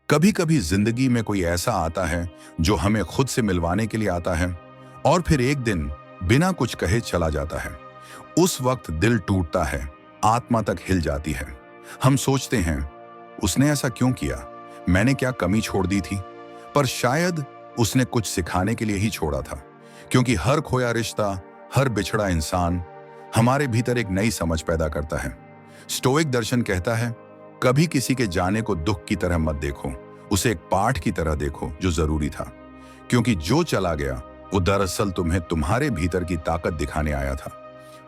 कभी कभी जिंदगी में कोई ऐसा आता है जो हमें खुद से मिलवाने के लिए आता है और फिर एक दिन बिना कुछ कहे चला जाता है। उस वक्त दिल टूटता है, आत्मा तक हिल जाती है। हम सोचते हैं, उसने ऐसा क्यों किया? मैंने क्या कमी छोड़ दी थी? पर शायद उसने कुछ सिखाने के लिए ही छोड़ा था, क्योंकि हर खोया रिश्ता, हर बिछड़ा इंसान हमारे भीतर एक नई समझ पैदा करता है। स्टोइक दर्शन कहता है, कभी किसी के जाने को दुख की तरह मत देखो, उसे एक पाठ की तरह देखो जो जरूरी था, क्योंकि जो चला गया वो दरअसल तुम्हें तुम्हारे भीतर की ताकत दिखाने आया था।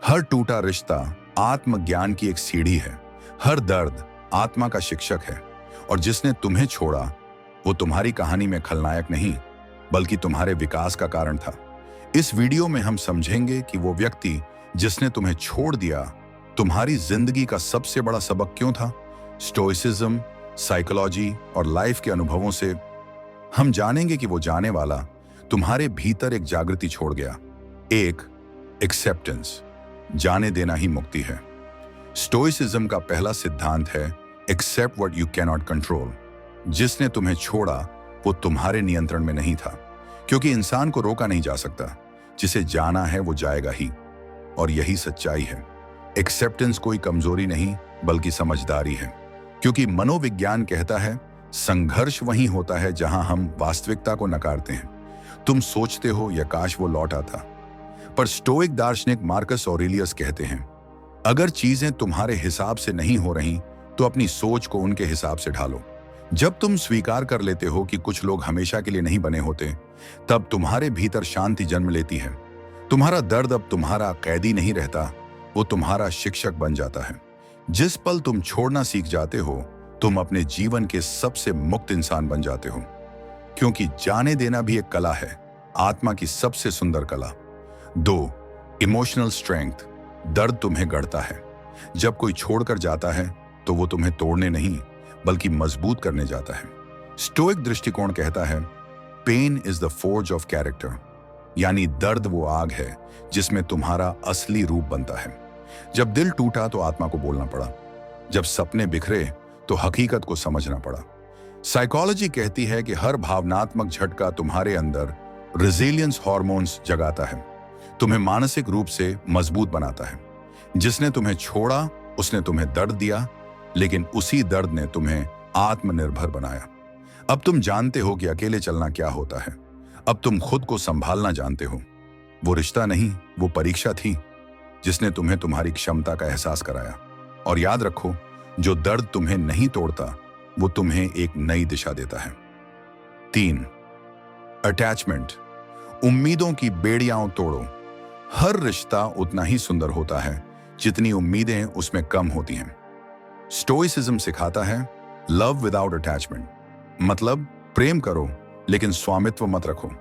हर टूटा रिश्ता आत्मज्ञान की एक सीढ़ी है, हर दर्द आत्मा का शिक्षक है, और जिसने तुम्हें छोड़ा वो तुम्हारी कहानी में खलनायक नहीं बल्कि तुम्हारे विकास का कारण था। इस वीडियो में हम समझेंगे कि वो व्यक्ति जिसने तुम्हें छोड़ दिया तुम्हारी जिंदगी का सबसे बड़ा सबक क्यों था। स्टोइसिज्म, साइकोलॉजी और लाइफ के अनुभवों से हम जानेंगे कि वो जाने वाला तुम्हारे भीतर एक जागृति छोड़ गया। एक, एक्सेप्टेंस, जाने देना ही मुक्ति है। स्टोइसिज्म का पहला सिद्धांत है accept what you can not control. जिसने तुम्हें छोड़ा वो तुम्हारे नियंत्रण में नहीं था, क्योंकि इंसान को रोका नहीं जा सकता। जिसे जाना है वो जाएगा ही, और यही सच्चाई है। एक्सेप्टेंस कोई कमजोरी नहीं बल्कि समझदारी है, क्योंकि मनोविज्ञान कहता है संघर्ष वहीं होता है जहां हम वास्तविकता को नकारते हैं। तुम सोचते हो या काश वो लौट आता, पर स्टोइक दार्शनिक मार्कस ऑरेलियस कहते हैं अगर चीजें तुम्हारे हिसाब से नहीं हो रही तो अपनी सोच को उनके हिसाब से ढालो। जब तुम स्वीकार कर लेते हो कि कुछ लोग हमेशा के लिए नहीं बने होते, तब तुम्हारे भीतर शांति जन्म लेती है। तुम्हारा दर्द अब तुम्हारा कैदी नहीं रहता, वो तुम्हारा शिक्षक बन जाता है। जिस पल तुम छोड़ना सीख जाते हो तुम अपने जीवन के सबसे मुक्त इंसान बन जाते हो, क्योंकि जाने देना भी एक कला है, आत्मा की सबसे सुंदर कला। 2, इमोशनल स्ट्रेंथ, दर्द तुम्हें गढ़ता है। जब कोई छोड़कर जाता है तो वो तुम्हें तोड़ने नहीं बल्कि मजबूत करने जाता है। स्टोइक दृष्टिकोण कहता है pain is the forge of character, यानी दर्द वो आग है जिसमें तुम्हारा असली रूप बनता है। जब दिल टूटा तो आत्मा को बोलना पड़ा, जब सपने बिखरे तो हकीकत को समझना पड़ा। साइकोलॉजी कहती है कि हर भावनात्मक झटका तुम्हारे अंदर रेजिलियंस हार्मोन्स जगाता है, तुम्हें मानसिक रूप से मजबूत बनाता है। जिसने तुम्हें छोड़ा उसने तुम्हें दर्द दिया, लेकिन उसी दर्द ने तुम्हें आत्मनिर्भर बनाया। अब तुम जानते हो कि अकेले चलना क्या होता है। अब तुम खुद को संभालना जानते हो। वो रिश्ता नहीं, वो परीक्षा थी जिसने तुम्हें तुम्हारी क्षमता का एहसास कराया। और याद रखो, जो दर्द तुम्हें नहीं तोड़ता वो तुम्हें एक नई दिशा देता है। 3, अटैचमेंट, उम्मीदों की बेड़ियां तोड़ो। हर रिश्ता उतना ही सुंदर होता है जितनी उम्मीदें उसमें कम होती हैं। स्टोइसिज्म सिखाता है लव विदाउट अटैचमेंट, मतलब प्रेम करो लेकिन स्वामित्व मत रखो।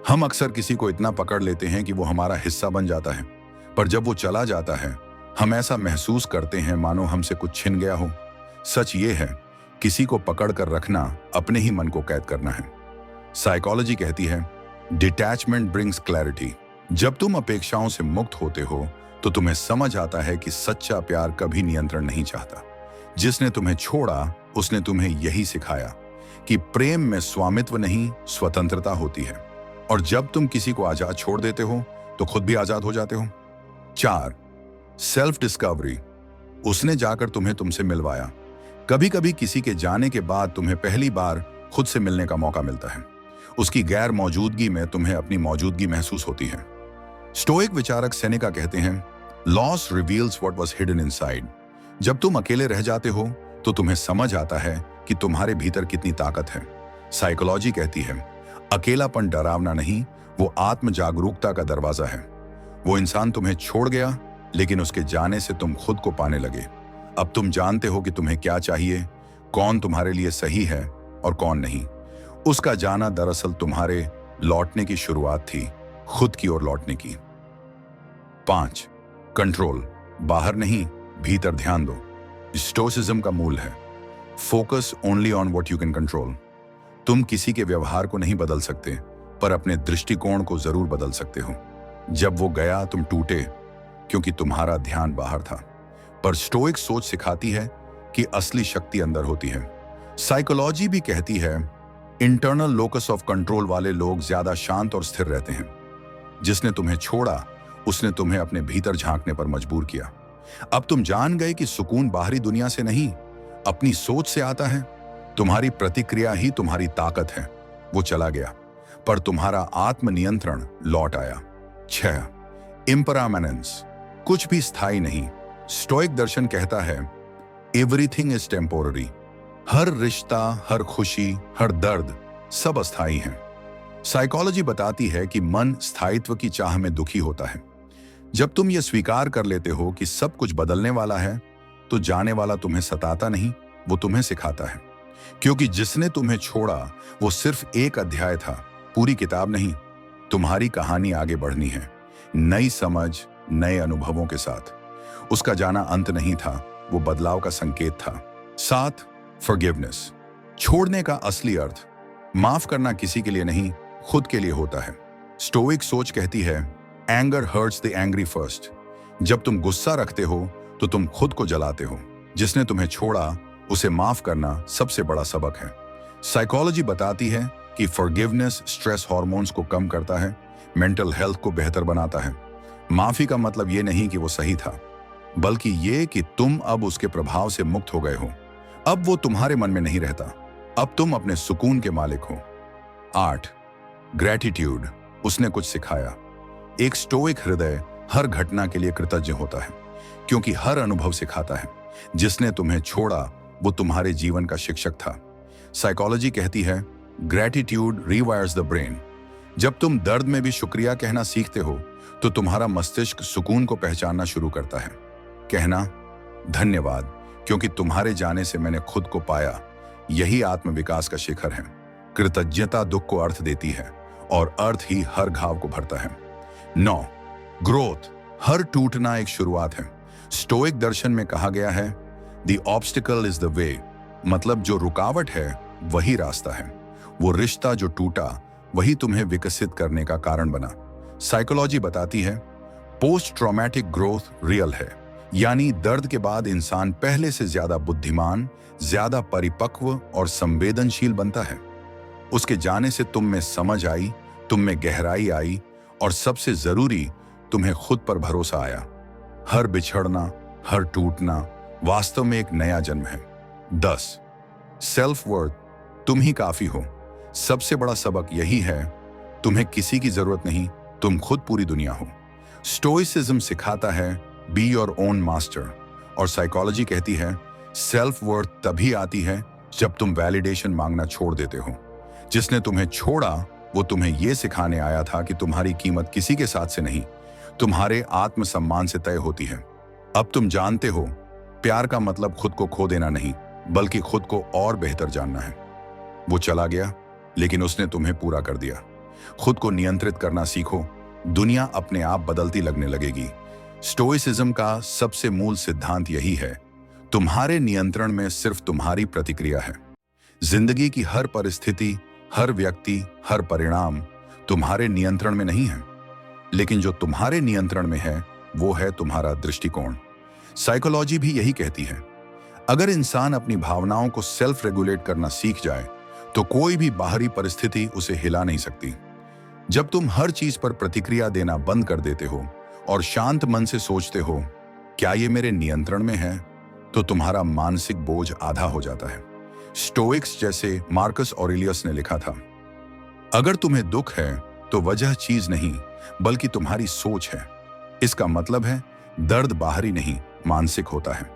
हम अक्सर किसी को इतना पकड़ लेते हैं कि वो हमारा हिस्सा बन जाता है, पर जब वो चला जाता है हम ऐसा महसूस करते हैं मानो हमसे कुछ छिन गया हो। सच ये है, किसी को पकड़ कर रखना अपने ही मन को कैद करना है। साइकोलॉजी कहती है डिटैचमेंट ब्रिंग्स क्लैरिटी। जब तुम अपेक्षाओं से मुक्त होते हो तो तुम्हें समझ आता है कि सच्चा प्यार कभी नियंत्रण नहीं चाहता। जिसने तुम्हें छोड़ा उसने तुम्हें यही सिखाया कि प्रेम में स्वामित्व नहीं स्वतंत्रता होती है, और जब तुम किसी को आजाद छोड़ देते हो तो खुद भी आजाद हो जाते हो। 4, सेल्फ डिस्कवरी, उसने जाकर तुम्हें तुमसे मिलवाया। कभी कभी किसी के जाने के बाद तुम्हें पहली बार खुद से मिलने का मौका मिलता है। उसकी गैर मौजूदगी में तुम्हें अपनी मौजूदगी महसूस होती है। स्टोइक विचारक सेनेका कहते हैं loss reveals what was hidden inside. जब तुम अकेले रह जाते हो तो तुम्हें समझ आता है कि तुम्हारे भीतर कितनी ताकत है। साइकोलॉजी कहती है अकेलापन डरावना नहीं, वो आत्म जागरूकता का दरवाजा है। वो इंसान तुम्हें छोड़ गया, लेकिन उसके जाने से तुम खुद को पाने लगे। अब तुम जानते हो कि तुम्हें क्या चाहिए, कौन तुम्हारे लिए सही है और कौन नहीं। उसका जाना दरअसल तुम्हारे लौटने की शुरुआत थी, खुद की ओर लौटने की। 5, कंट्रोल, बाहर नहीं भीतर ध्यान दो। स्टोइसिज्म का मूल है focus only on what you can control. तुम किसी के व्यवहार को नहीं बदल सकते, पर अपने दृष्टिकोण को जरूर बदल सकते हो। जब वो गया तुम टूटे क्योंकि तुम्हारा ध्यान बाहर था, पर स्टोइक सोच सिखाती है कि असली शक्ति अंदर होती है। साइकोलॉजी भी कहती है इंटरनल लोकस ऑफ कंट्रोल वाले लोग ज्यादा शांत और स्थिर रहते हैं। जिसने तुम्हें छोड़ा उसने तुम्हें अपने भीतर झांकने पर मजबूर किया। अब तुम जान गए कि सुकून बाहरी दुनिया से नहीं, अपनी सोच से आता है। तुम्हारी प्रतिक्रिया ही तुम्हारी ताकत है। वो चला गया, पर तुम्हारा आत्मनियंत्रण लौट आया। 6. इम्परामेनेंस, कुछ भी स्थायी नहीं। स्टोइक दर्शन कहता है एवरीथिंग इज टेम्पोररी। हर रिश्ता, हर खुशी, हर दर्द सब अस्थायी है। साइकोलॉजी बताती है कि मन स्थायित्व की चाह में दुखी होता है। जब तुम ये स्वीकार कर लेते हो कि सब कुछ बदलने वाला है, तो जाने वाला तुम्हें सताता नहीं, वो तुम्हें सिखाता है। क्योंकि जिसने तुम्हें छोड़ा वो सिर्फ एक अध्याय था, पूरी किताब नहीं। तुम्हारी कहानी आगे बढ़नी है, नई समझ, नए अनुभवों के साथ। उसका जाना अंत नहीं था, वो बदलाव का संकेत था। 7. फॉरगिवनेस, छोड़ने का असली अर्थ माफ करना किसी के लिए नहीं, खुद के लिए होता है। स्टोइक सोच कहती है anger hertz the angry first. जब तुम गुस्सा रखते हो तो तुम खुद को जलाते हो। जिसने तुम्हें छोड़ा उसे माफ करना सबसे बड़ा सबक है। साइकोलॉजी बताती है कि फॉरगिवनेस स्ट्रेस हार्मोन्स को कम करता है, मेंटल हेल्थ को बेहतर बनाता है। माफी का मतलब ये नहीं कि वो सही था, बल्कि ये कि तुम अब उसके प्रभाव से मुक्त हो गए हो। अब वो तुम्हारे मन में नहीं रहता, अब तुम अपने सुकून के मालिक हो। 8. ग्रैटिट्यूड, उसने कुछ सिखाया। एक स्टोइक हृदय हर घटना के लिए कृतज्ञ होता है, क्योंकि हर अनुभव सिखाता है। जिसने तुम्हें छोड़ा वो तुम्हारे जीवन का शिक्षक था। साइकोलॉजी कहती है ग्रैटिट्यूड रिवायर्स द ब्रेन। जब तुम दर्द में भी शुक्रिया कहना सीखते हो तो तुम्हारा मस्तिष्क सुकून को पहचानना शुरू करता है। कहना धन्यवाद, क्योंकि तुम्हारे जाने से मैंने खुद को पाया, यही आत्मविकास का शिखर है। कृतज्ञता दुख को अर्थ देती है और अर्थ ही हर घाव को भरता है। 9. ग्रोथ, हर टूटना एक शुरुआत है। स्टोइक दर्शन में कहा गया है the obstacle is the way, मतलब जो रुकावट है वही रास्ता है। वो रिश्ता जो टूटा वही तुम्हें विकसित करने का कारण बना। साइकोलॉजी बताती है पोस्ट ट्रॉमेटिक ग्रोथ रियल है, यानी दर्द के बाद इंसान पहले से ज्यादा बुद्धिमान, ज्यादा परिपक्व और संवेदनशील बनता है। उसके जाने से तुम में समझ आई, तुम में गहराई आई और सबसे जरूरी तुम्हें खुद पर भरोसा आया। हर बिछड़ना, हर टूटना वास्तव में एक नया जन्म है। 10. सेल्फ वर्थ, तुम ही काफी हो। सबसे बड़ा सबक यही है, तुम्हें किसी की जरूरत नहीं, तुम खुद पूरी दुनिया हो। स्टोइसिज्म सिखाता है बी योर ओन मास्टर, और साइकोलॉजी कहती है सेल्फ वर्थ तभी आती है जब तुम वैलिडेशन मांगना छोड़ देते हो। जिसने तुम्हें छोड़ा वो तुम्हें यह सिखाने आया था कि तुम्हारी कीमत किसी के साथ से नहीं, तुम्हारे आत्मसम्मान से तय होती है। अब तुम जानते हो प्यार का मतलब खुद को खो देना नहीं, बल्कि खुद को और बेहतर जानना है। वो चला गया, लेकिन उसने तुम्हें पूरा कर दिया। खुद को नियंत्रित करना सीखो, दुनिया अपने आप बदलती लगने लगेगी। स्टोइसिज्म का सबसे मूल सिद्धांत यही है, तुम्हारे नियंत्रण में सिर्फ तुम्हारी प्रतिक्रिया है। जिंदगी की हर परिस्थिति, हर व्यक्ति, हर परिणाम तुम्हारे नियंत्रण में नहीं है, लेकिन जो तुम्हारे नियंत्रण में है वो है तुम्हारा दृष्टिकोण। साइकोलॉजी भी यही कहती है, अगर इंसान अपनी भावनाओं को सेल्फ रेगुलेट करना सीख जाए तो कोई भी बाहरी परिस्थिति उसे हिला नहीं सकती। जब तुम हर चीज पर प्रतिक्रिया देना बंद कर देते हो और शांत मन से सोचते हो क्या ये मेरे नियंत्रण में है, तो तुम्हारा मानसिक बोझ आधा हो जाता है। स्टोइक्स जैसे मार्कस ऑरेलियस ने लिखा था, अगर तुम्हें दुख है तो वजह चीज नहीं बल्कि तुम्हारी सोच है। इसका मतलब है दर्द बाहरी नहीं, मानसिक होता है।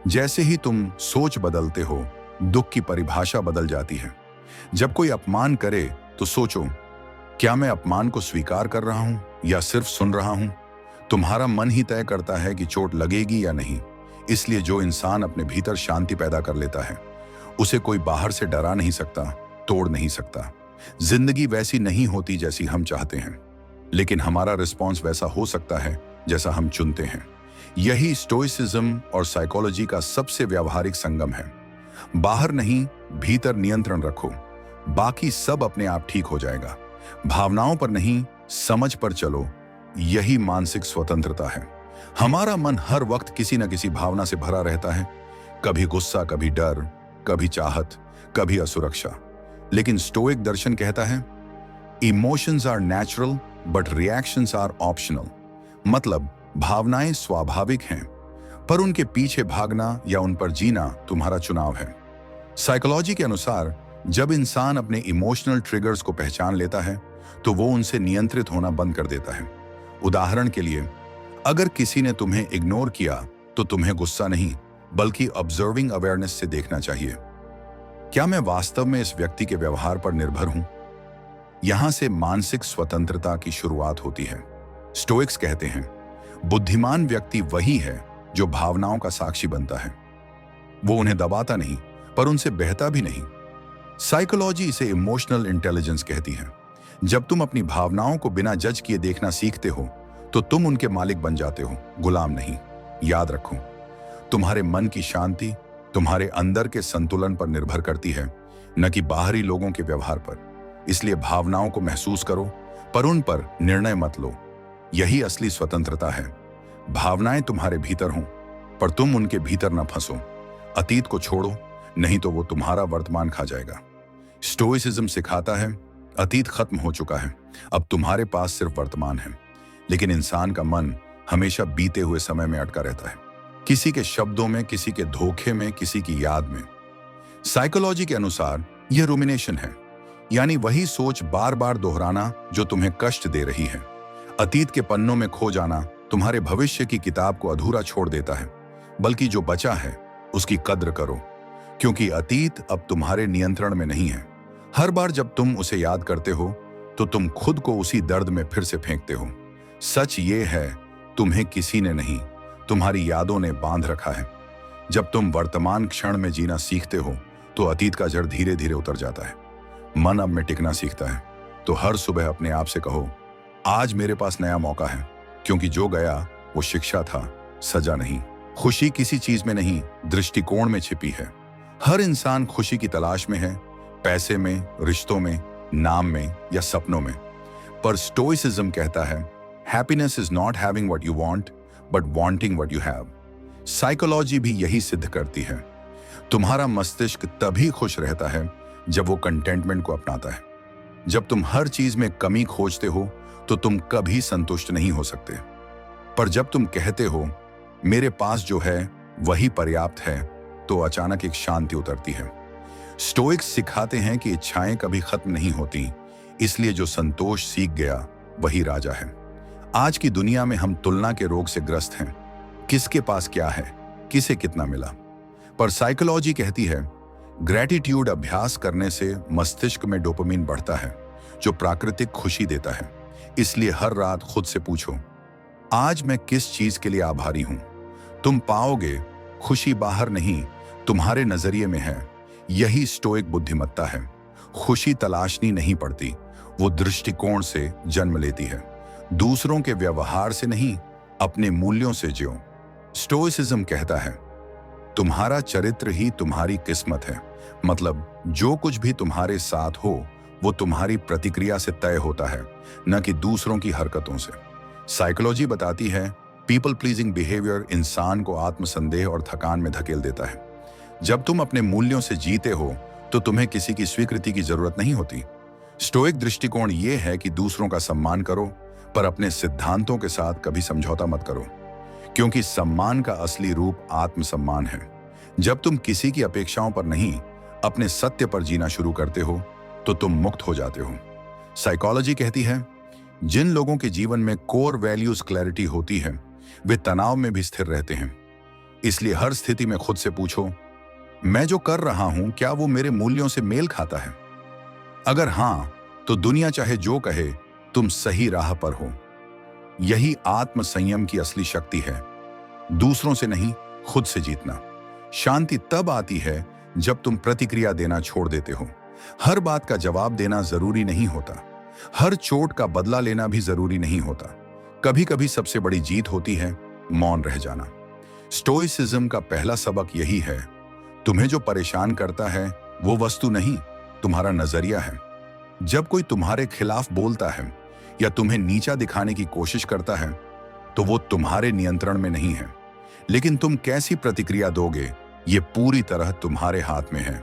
जैसे ही तुम सोच बदलते हो, दुख की परिभाषा बदल जाती है। जब कोई अपमान करे तो सोचो, क्या मैं अपमान को स्वीकार कर रहा हूं या सिर्फ सुन रहा हूं? तुम्हारा मन ही तय करता है कि चोट लगेगी या नहीं। इसलिए जो इंसान अपने भीतर शांति पैदा कर लेता है, उसे कोई बाहर से डरा नहीं सकता, तोड़ नहीं सकता। जिंदगी वैसी नहीं होती जैसी हम चाहते हैं, लेकिन हमारा रिस्पॉन्स वैसा हो सकता है जैसा हम चुनते हैं। यही स्टोइसिज्म और साइकोलॉजी का सबसे व्यावहारिक संगम है। बाहर नहीं, भीतर नियंत्रण रखो, बाकी सब अपने आप ठीक हो जाएगा। भावनाओं पर नहीं, समझ पर चलो, यही मानसिक स्वतंत्रता है। हमारा मन हर वक्त किसी न किसी भावना से भरा रहता है, कभी गुस्सा, कभी डर, कभी चाहत, कभी असुरक्षा। लेकिन स्टोइक दर्शन कहता है emotions are natural but reactions are optional. मतलब भावनाएं स्वाभाविक हैं, पर उनके पीछे भागना या उन पर जीना तुम्हारा चुनाव है। साइकोलॉजी के अनुसार जब इंसान अपने इमोशनल ट्रिगर्स को पहचान लेता है तो वो उनसे नियंत्रित होना बंद कर देता है। उदाहरण के लिए, अगर किसी ने तुम्हें इग्नोर किया तो तुम्हें गुस्सा नहीं बल्कि ऑब्जर्विंग अवेयरनेस से देखना चाहिए, क्या मैं वास्तव में इस व्यक्ति के व्यवहार पर निर्भर हूं? यहां से मानसिक स्वतंत्रता की शुरुआत होती है। स्टोइक्स कहते हैं बुद्धिमान व्यक्ति वही है जो भावनाओं का साक्षी बनता है। वो उन्हें दबाता नहीं पर उनसे बहता भी नहीं। साइकोलॉजी इसे इमोशनल इंटेलिजेंस कहती है। जब तुम अपनी भावनाओं को बिना जज किए देखना सीखते हो तो तुम उनके मालिक बन जाते हो, गुलाम नहीं। याद रखो, तुम्हारे मन की शांति तुम्हारे अंदर के संतुलन पर निर्भर करती है, न कि बाहरी लोगों के व्यवहार पर। इसलिए भावनाओं को महसूस करो पर उन पर निर्णय मत लो। यही असली स्वतंत्रता है। भावनाएं तुम्हारे भीतर हों पर तुम उनके भीतर न फंसो। अतीत को छोड़ो, नहीं तो वो तुम्हारा वर्तमान खा जाएगा। स्टोइसिज्म सिखाता है अतीत खत्म हो चुका है, अब तुम्हारे पास सिर्फ वर्तमान है। लेकिन इंसान का मन हमेशा बीते हुए समय में अटका रहता है, किसी के शब्दों में, किसी के धोखे में, किसी की याद में। साइकोलॉजी के अनुसार यह रुमिनेशन है, यानी वही सोच बार बार दोहराना जो तुम्हें कष्ट दे रही है। अतीत के पन्नों में खो जाना तुम्हारे भविष्य की किताब को अधूरा छोड़ देता है, बल्कि जो बचा है उसकी कद्र करो, क्योंकि अतीत अब तुम्हारे नियंत्रण में नहीं है। हर बार जब तुम उसे याद करते हो तो तुम खुद को उसी दर्द में फिर से फेंकते हो। सच ये है, तुम्हें किसी ने नहीं, तुम्हारी यादों ने बांध रखा है। जब तुम वर्तमान क्षण में जीना सीखते हो तो अतीत का जड़ धीरे धीरे उतर जाता है। मन अब में टिकना सीखता है। तो हर सुबह अपने आप से कहो, आज मेरे पास नया मौका है, क्योंकि जो गया वो शिक्षा था, सजा नहीं। खुशी किसी चीज में नहीं, दृष्टिकोण में छिपी है। हर इंसान खुशी की तलाश में है, पैसे में, रिश्तों में, नाम में या सपनों में। पर स्टोइसिज्म कहता है happiness is not having what you want but wanting what you have. Psychology भी यही सिद्ध करती है। तुम्हारा मस्तिष्क तभी खुश रहता है जब वो कंटेंटमेंट को अपनाता है। जब तुम हर चीज में कमी खोजते हो तो तुम कभी संतुष्ट नहीं हो सकते। पर जब तुम कहते हो मेरे पास जो है वही पर्याप्त है, तो अचानक एक शांति उतरती है। स्टोइक्स सिखाते हैं कि इच्छाएं कभी खत्म नहीं होती, इसलिए जो संतोष सीख गया वही राजा है। आज की दुनिया में हम तुलना के रोग से ग्रस्त हैं। किसके पास क्या है, किसे कितना मिला। पर साइकोलॉजी कहती है ग्रैटिट्यूड अभ्यास करने से मस्तिष्क में डोपामिन बढ़ता है, जो प्राकृतिक खुशी देता है। इसलिए हर रात खुद से पूछो, आज मैं किस चीज के लिए आभारी हूं। तुम पाओगे खुशी बाहर नहीं, तुम्हारे नजरिए में है। यही स्टोइक बुद्धिमत्ता है। खुशी तलाशनी नहीं पड़ती, वो दृष्टिकोण से जन्म लेती है। दूसरों के व्यवहार से नहीं, अपने मूल्यों से जियो। स्टोइसिज्म कहता है तुम्हारा चरित्र ही तुम्हारी किस्मत है। मतलब जो कुछ भी तुम्हारे साथ हो वो तुम्हारी प्रतिक्रिया से तय होता है, न कि दूसरों की हरकतों से। साइकोलॉजी बताती है पीपल प्लीजिंग बिहेवियर इंसान को आत्मसंदेह और थकान में धकेल देता है। जब तुम अपने मूल्यों से जीते हो तो तुम्हें किसी की स्वीकृति की जरूरत नहीं होती। स्टोइक दृष्टिकोण यह है कि दूसरों का सम्मान करो, पर अपने सिद्धांतों के साथ कभी समझौता मत करो, क्योंकि सम्मान का असली रूप आत्मसम्मान है। जब तुम किसी की अपेक्षाओं पर नहीं, अपने सत्य पर जीना शुरू करते हो तो तुम मुक्त हो जाते हो। साइकोलॉजी कहती है जिन लोगों के जीवन में कोर वैल्यूज क्लैरिटी होती है वे तनाव में भी स्थिर रहते हैं। इसलिए हर स्थिति में खुद से पूछो, मैं जो कर रहा हूं क्या वो मेरे मूल्यों से मेल खाता है। अगर हां, तो दुनिया चाहे जो कहे तुम सही राह पर हो। यही आत्म संयम की असली शक्ति है, दूसरों से नहीं, खुद से जीतना। शांति तब आती है जब तुम प्रतिक्रिया देना छोड़ देते हो। हर बात का जवाब देना जरूरी नहीं होता, हर चोट का बदला लेना भी जरूरी नहीं होता। कभी कभी सबसे बड़ी जीत होती है मौन रह जाना। स्टोइसिज्म का पहला सबक यही है, तुम्हें जो परेशान करता है वो वस्तु नहीं, तुम्हारा नजरिया है। जब कोई तुम्हारे खिलाफ बोलता है या तुम्हें नीचा दिखाने की कोशिश करता है तो वो तुम्हारे नियंत्रण में नहीं है, लेकिन तुम कैसी प्रतिक्रिया दोगे ये पूरी तरह तुम्हारे हाथ में है।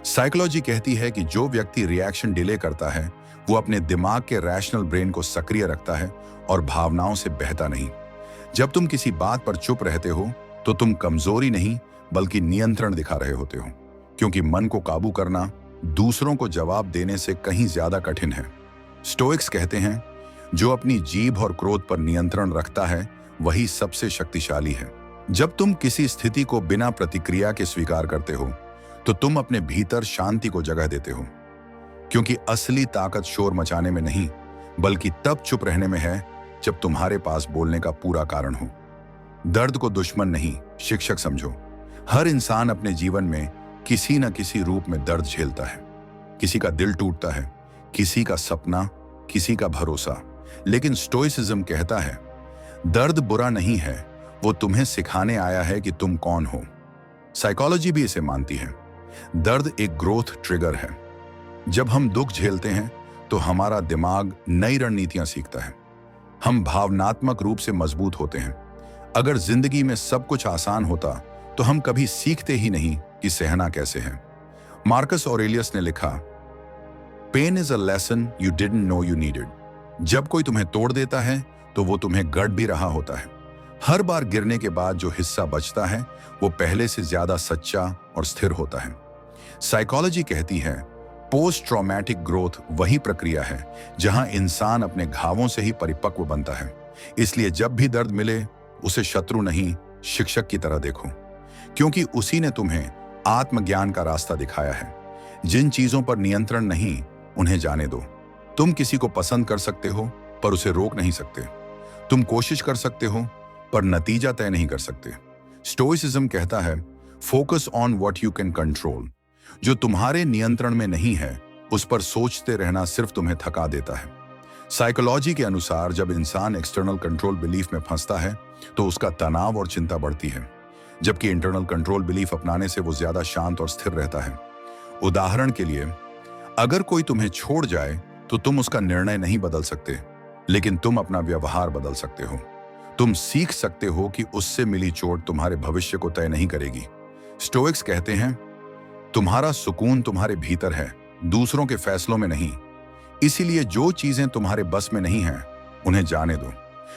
साइकोलॉजी कहती है कि जो व्यक्ति रिएक्शन डिले करता है वो अपने दिमाग के रैशनल ब्रेन को सक्रिय रखता है और भावनाओं से बहता नहीं। जब तुम किसी बात पर चुप रहते हो तो तुम कमजोरी नहीं बल्कि नियंत्रण दिखा रहे होते हो, क्योंकि मन को काबू करना दूसरों को जवाब देने से कहीं ज्यादा कठिन है। स्टोइक्स कहते हैं जो अपनी जीभ और क्रोध पर नियंत्रण रखता है वही सबसे शक्तिशाली है। जब तुम किसी स्थिति को बिना प्रतिक्रिया के स्वीकार करते हो तो तुम अपने भीतर शांति को जगह देते हो, क्योंकि असली ताकत शोर मचाने में नहीं बल्कि तब चुप रहने में है जब तुम्हारे पास बोलने का पूरा कारण हो। दर्द को दुश्मन नहीं, शिक्षक समझो। हर इंसान अपने जीवन में किसी न किसी रूप में दर्द झेलता है। किसी का दिल टूटता है, किसी का सपना, किसी का भरोसा। लेकिन स्टोइसिज्म कहता है दर्द बुरा नहीं है, वो तुम्हें सिखाने आया है कि तुम कौन हो। साइकोलॉजी भी इसे मानती है। दर्द एक ग्रोथ ट्रिगर है। जब हम दुख झेलते हैं तो हमारा दिमाग नई रणनीतियां सीखता है। हम भावनात्मक रूप से मजबूत होते हैं। अगर जिंदगी में सब कुछ आसान होता तो हम कभी सीखते ही नहीं कि सहना कैसे है। मार्कस ऑरेलियस ने लिखा, pain is a lesson you didn't know you needed. जब कोई तुम्हें तोड़ देता है तो वो तुम्हें गढ़ भी रहा होता है। हर बार गिरने के बाद जो हिस्सा बचता है वो पहले से ज्यादा सच्चा और स्थिर होता है। साइकोलॉजी कहती है पोस्ट ट्रॉमेटिक ग्रोथ वही प्रक्रिया है जहां इंसान अपने घावों से ही परिपक्व बनता है। इसलिए जब भी दर्द मिले उसे शत्रु नहीं, शिक्षक की तरह देखो, क्योंकि उसी ने तुम्हें आत्मज्ञान का रास्ता दिखाया है। जिन चीजों पर नियंत्रण नहीं उन्हें जाने दो। तुम किसी को पसंद कर सकते हो पर उसे रोक नहीं सकते। तुम कोशिश कर सकते हो पर नतीजा तय नहीं कर सकते। स्टोइसिज्म कहता है focus on what you can control. जो तुम्हारे नियंत्रण में नहीं है उस पर सोचते रहना सिर्फ तुम्हें थका देता है। साइकोलॉजी के अनुसार जब इंसान एक्सटर्नल कंट्रोल बिलीफ में फंसता है तो उसका तनाव और चिंता बढ़ती है, जबकि इंटरनल कंट्रोल बिलीफ अपनाने से वो ज्यादा शांत और स्थिर रहता है। उदाहरण के लिए, अगर कोई तुम्हें छोड़ जाए तो तुम उसका निर्णय नहीं बदल सकते, लेकिन तुम अपना व्यवहार बदल सकते हो। तुम सीख सकते हो कि उससे मिली चोट तुम्हारे भविष्य को तय नहीं करेगी। स्टोइक्स कहते हैं तुम्हारा सुकून तुम्हारे भीतर है, दूसरों के फैसलों में नहीं। इसीलिए जो चीजें तुम्हारे बस में नहीं हैं उन्हें जाने दो,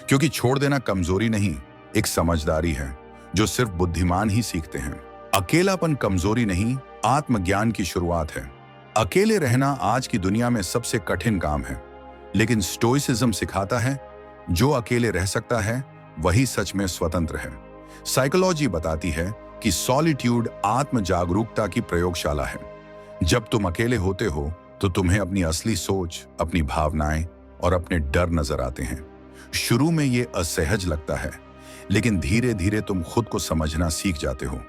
क्योंकि छोड़ देना कमजोरी नहीं, एक समझदारी है जो सिर्फ बुद्धिमान ही सीखते हैं। अकेलापन कमजोरी नहीं, आत्मज्ञान की शुरुआत है। अकेले रहना आज की दुनिया में सबसे कठिन काम है, लेकिन स्टोइसिज्म सिखाता है जो अकेले रह सकता है वही सच में स्वतंत्र है। साइकोलॉजी बताती है कि सॉलिट्यूड आत्म जागरूकता की प्रयोगशाला है। जब तुम अकेले होते हो तो तुम्हें अपनी असली सोच, अपनी भावनाएं और अपने डर नजर आते हैं। शुरू में ये असहज लगता है, लेकिन धीरे धीरे तुम खुद को समझना सीख जाते हो।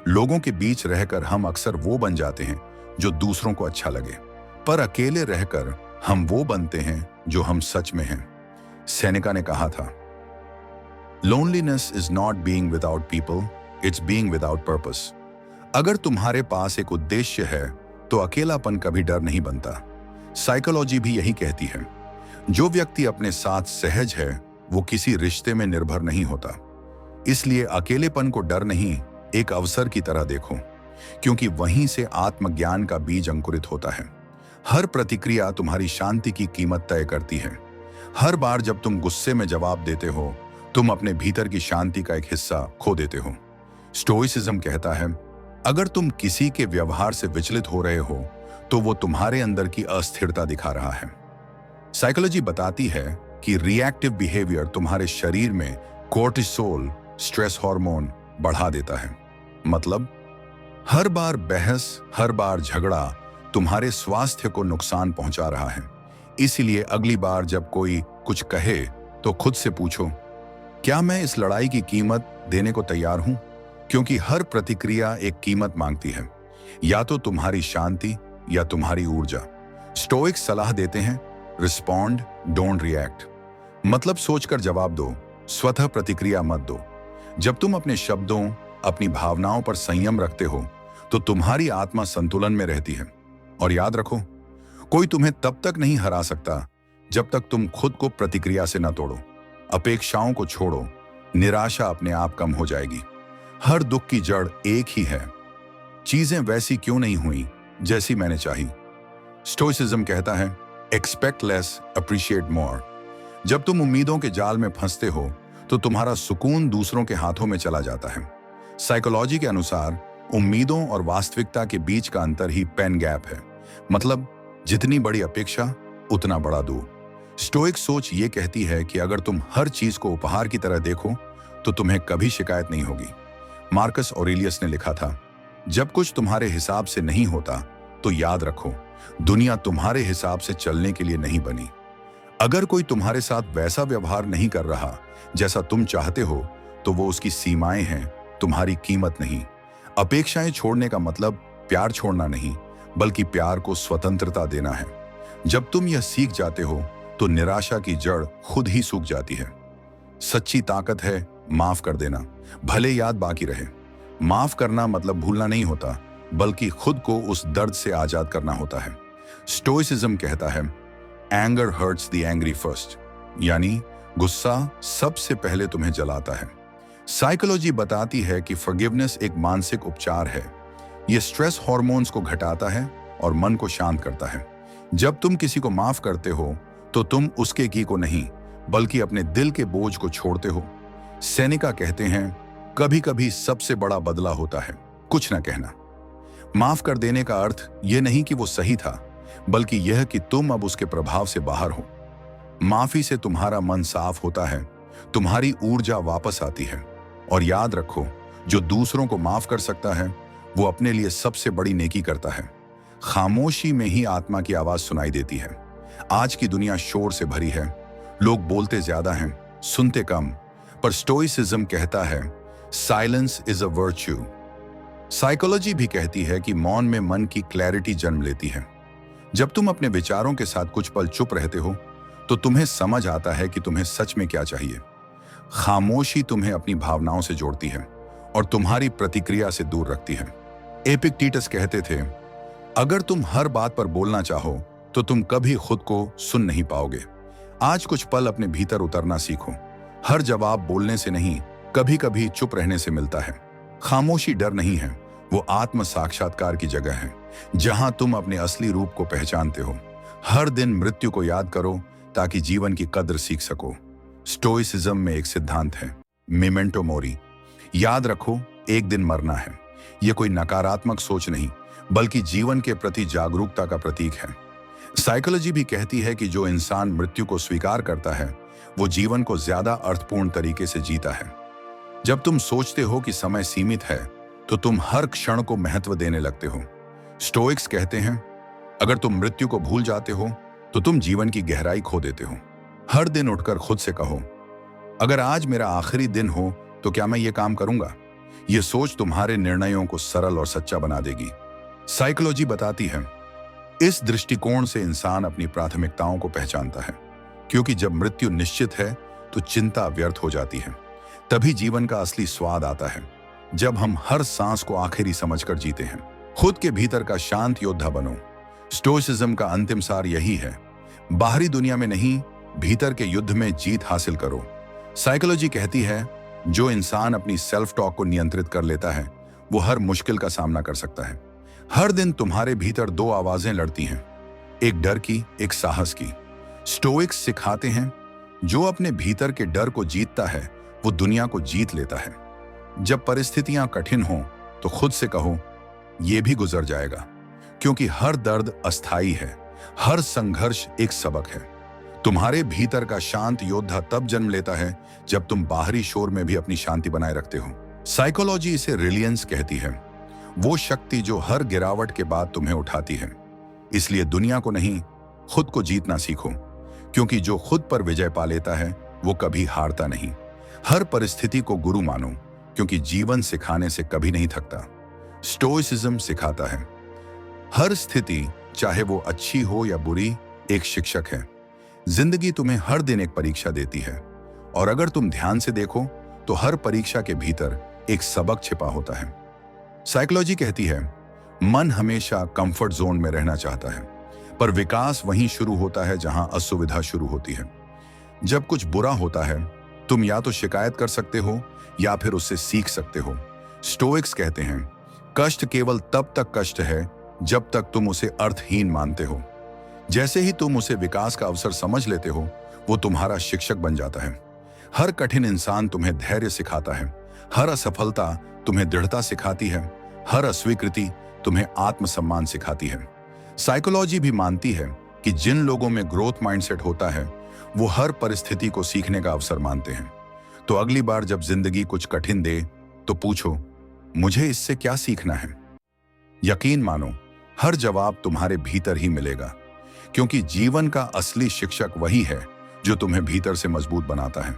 लोगों के बीच रहकर हम अक्सर वो बन जाते हैं जो दूसरों को अच्छा लगे, पर अकेले रहकर हम वो बनते हैं जो हम सच में हैं। सेनेका ने कहा था, loneliness is not being without people, it's being without purpose. अगर तुम्हारे पास एक उद्देश्य है तो अकेलापन कभी डर नहीं बनता। साइकोलॉजी भी यही कहती है, जो व्यक्ति अपने साथ सहज है वो किसी रिश्ते में निर्भर नहीं होता। इसलिए अकेलेपन को डर नहीं, एक अवसर की तरह देखो, क्योंकि वहीं से आत्मज्ञान का बीज अंकुरित होता है। हर प्रतिक्रिया तुम्हारी शांति की कीमत तय करती है। हर बार जब तुम गुस्से में जवाब देते हो तुम अपने भीतर की शांति का एक हिस्सा खो देते हो। स्टोइसिज्म कहता है अगर तुम किसी के व्यवहार से विचलित हो रहे हो तो वो तुम्हारे अंदर की अस्थिरता दिखा रहा है। साइकोलॉजी बताती है कि रिएक्टिव बिहेवियर तुम्हारे शरीर में कोर्टिसोल, स्ट्रेस हार्मोन बढ़ा देता है। मतलब हर बार बहस, हर बार झगड़ा तुम्हारे स्वास्थ्य को नुकसान पहुंचा रहा है। इसीलिए अगली बार जब कोई कुछ कहे तो खुद से पूछो, क्या मैं इस लड़ाई की कीमत देने को तैयार हूं? क्योंकि हर प्रतिक्रिया एक कीमत मांगती है, या तो तुम्हारी शांति या तुम्हारी ऊर्जा। स्टोइक सलाह देते हैं, रिस्पॉन्ड, डोंट रिएक्ट। मतलब सोचकर जवाब दो, स्वतः प्रतिक्रिया मत दो। जब तुम अपने शब्दों, अपनी भावनाओं पर संयम रखते हो तो तुम्हारी आत्मा संतुलन में रहती है। और याद रखो, कोई तुम्हें तब तक नहीं हरा सकता जब तक तुम खुद को प्रतिक्रिया से न तोड़ो। अपेक्षाओं को छोड़ो, निराशा अपने आप कम हो जाएगी। हर दुख की जड़ एक ही है। चीजें वैसी क्यों नहीं हुई जैसी मैंने चाही। स्टोइसिज्म कहता है एक्सपेक्ट लेस, अप्रिशिएट मोर। जब तुम उम्मीदों के जाल में फंसते हो तो तुम्हारा सुकून दूसरों के हाथों में चला जाता है। साइकोलॉजी के अनुसार उम्मीदों और वास्तविकता के बीच का अंतर ही पेन गैप है। मतलब जितनी बड़ी अपेक्षा उतना बड़ा दो। स्टोइक सोच ये कहती है कि अगर तुम हर चीज को उपहार की तरह देखो तो तुम्हें कभी शिकायत नहीं होगी। मार्कस ऑरेलियस ने लिखा था, जब कुछ तुम्हारे हिसाब से नहीं होता तो याद रखो, दुनिया तुम्हारे हिसाब से चलने के लिए नहीं बनी। अगर कोई तुम्हारे साथ वैसा व्यवहार नहीं कर रहा जैसा तुम चाहते हो तो वो उसकी सीमाएं हैं, तुम्हारी कीमत नहीं। अपेक्षाएं छोड़ने का मतलब प्यार छोड़ना नहीं, बल्कि प्यार को स्वतंत्रता देना है। जब तुम यह सीख जाते हो तो निराशा की जड़ खुद ही सूख जाती है। सच्ची ताकत है माफ कर देना, भले याद बाकी रहे। माफ करना मतलब भूलना नहीं होता, बल्कि खुद को उस दर्द से आजाद करना होता है। स्टोइसिज्म कहता है anger hertz the angry first, यानी गुस्सा सबसे पहले तुम्हें जलाता है। साइकोलॉजी बताती है कि फॉरगिवनेस एक मानसिक उपचार है। यह स्ट्रेस हार्मोन्स को घटाता है और मन को शांत करता है। जब तुम किसी को माफ करते हो तो तुम उसके की को नहीं, बल्कि अपने दिल के बोझ को छोड़ते हो। सेनेका कहते हैं कभी कभी सबसे बड़ा बदला होता है कुछ न कहना। माफ कर देने का अर्थ यह नहीं कि वो सही था, बल्कि यह कि तुम अब उसके प्रभाव से बाहर हो। माफी से तुम्हारा मन साफ होता है, तुम्हारी ऊर्जा वापस आती है। और याद रखो, जो दूसरों को माफ कर सकता है वो अपने लिए सबसे बड़ी नेकी करता है। खामोशी में ही आत्मा की आवाज सुनाई देती है। आज की दुनिया शोर से भरी है, लोग बोलते ज्यादा हैं, सुनते कम, पर स्टोइसिज्म कहता है silence is a virtue. Psychology भी कहती है कि मौन में मन की क्लैरिटी जन्म लेती है। जब तुम अपने विचारों के साथ कुछ पल चुप रहते हो तो तुम्हें समझ आता है कि तुम्हें सच में क्या चाहिए। खामोशी तुम्हें अपनी भावनाओं से जोड़ती है और तुम्हारी प्रतिक्रिया से दूर रखती है। एपिक्टेटस कहते थे, अगर तुम हर बात पर बोलना चाहो तो तुम कभी खुद को सुन नहीं पाओगे। आज कुछ पल अपने भीतर उतरना सीखो। हर जवाब बोलने से नहीं, कभी कभी चुप रहने से मिलता है। खामोशी डर नहीं है, वो आत्म साक्षात्कार की जगह है, जहां तुम अपने असली रूप को पहचानते हो। हर दिन मृत्यु को याद करो ताकि जीवन की कद्र सीख सको। स्टोइसिज्म में एक सिद्धांत है, मेमेंटो मोरी, याद रखो एक दिन मरना है। यह कोई नकारात्मक सोच नहीं, बल्कि जीवन के प्रति जागरूकता का प्रतीक है। साइकोलॉजी भी कहती है कि जो इंसान मृत्यु को स्वीकार करता है वो जीवन को ज्यादा अर्थपूर्ण तरीके से जीता है। जब तुम सोचते हो कि समय सीमित है तो तुम हर क्षण को महत्व देने लगते हो। स्टोइक्स कहते हैं अगर तुम मृत्यु को भूल जाते हो तो तुम जीवन की गहराई खो देते हो। हर दिन उठकर खुद से कहो, अगर आज मेरा आखिरी दिन हो तो क्या मैं ये काम करूंगा। यह सोच तुम्हारे निर्णयों को सरल और सच्चा बना देगी। साइकोलॉजी बताती है इस दृष्टिकोण से इंसान अपनी प्राथमिकताओं को पहचानता है, क्योंकि जब मृत्यु निश्चित है तो चिंता व्यर्थ हो जाती है। तभी जीवन का असली स्वाद आता है, जब हम हर सांस को आखिरी समझकर जीते हैं। खुद के भीतर का शांत योद्धा बनो। स्टोइसिज्म का अंतिम सार यही है, बाहरी दुनिया में नहीं, भीतर के युद्ध में जीत हासिल करो। साइकोलॉजी कहती है जो इंसान अपनी सेल्फ टॉक को नियंत्रित कर लेता है वो हर मुश्किल का सामना कर सकता है। हर दिन तुम्हारे भीतर दो आवाजें लड़ती हैं, एक डर की, एक साहस की। स्टोइक्स सिखाते हैं जो अपने भीतर के डर को जीतता है वो दुनिया को जीत लेता है। जब परिस्थितियां कठिन हों तो खुद से कहो ये भी गुजर जाएगा, क्योंकि हर दर्द अस्थाई है, हर संघर्ष एक सबक है। तुम्हारे भीतर का शांत योद्धा तब जन्म लेता है जब तुम बाहरी शोर में भी अपनी शांति बनाए रखते हो। साइकोलॉजी इसे रिलियंस कहती है, वो शक्ति जो हर गिरावट के बाद तुम्हें उठाती है। इसलिए दुनिया को नहीं, खुद को जीतना सीखो, क्योंकि जो खुद पर विजय पा लेता है वो कभी हारता नहीं। हर परिस्थिति को गुरु मानो, क्योंकि जीवन सिखाने से कभी नहीं थकता। स्टोइसिज्म सिखाता है हर स्थिति, चाहे वो अच्छी हो या बुरी, एक शिक्षक है। जिंदगी तुम्हें हर दिन एक परीक्षा देती है, और अगर तुम ध्यान से देखो तो हर परीक्षा के भीतर एक सबक छिपा होता है। साइकोलॉजी कहती है मन हमेशा कंफर्ट जोन में रहना चाहता है, पर विकास वहीं शुरू होता है जहां असुविधा शुरू होती है। जब कुछ बुरा होता है तुम या तो शिकायत कर सकते हो या फिर उससे सीख सकते हो। स्टोइक्स कहते हैं कष्ट केवल तब तक कष्ट है जब तक तुम उसे अर्थहीन मानते हो। जैसे ही तुम उसे विकास का अवसर समझ लेते हो, वो तुम्हारा शिक्षक बन जाता है। हर कठिन इंसान तुम्हें धैर्य सिखाता है, हर असफलता तुम्हें दृढ़ता सिखाती है, हर अस्वीकृति तुम्हें आत्मसम्मान सिखाती है। साइकोलॉजी भी मानती है कि जिन लोगों में ग्रोथ माइंडसेट होता है, वो हर परिस्थिति को सीखने का अवसर मानते हैं। तो अगली बार जब जिंदगी कुछ कठिन दे, तो पूछो, मुझे इससे क्या सीखना है? यकीन मानो, हर जवाब तुम्हारे भीतर ही मिलेगा, क्योंकि जीवन का असली शिक्षक वही है जो तुम्हें भीतर से मजबूत बनाता है।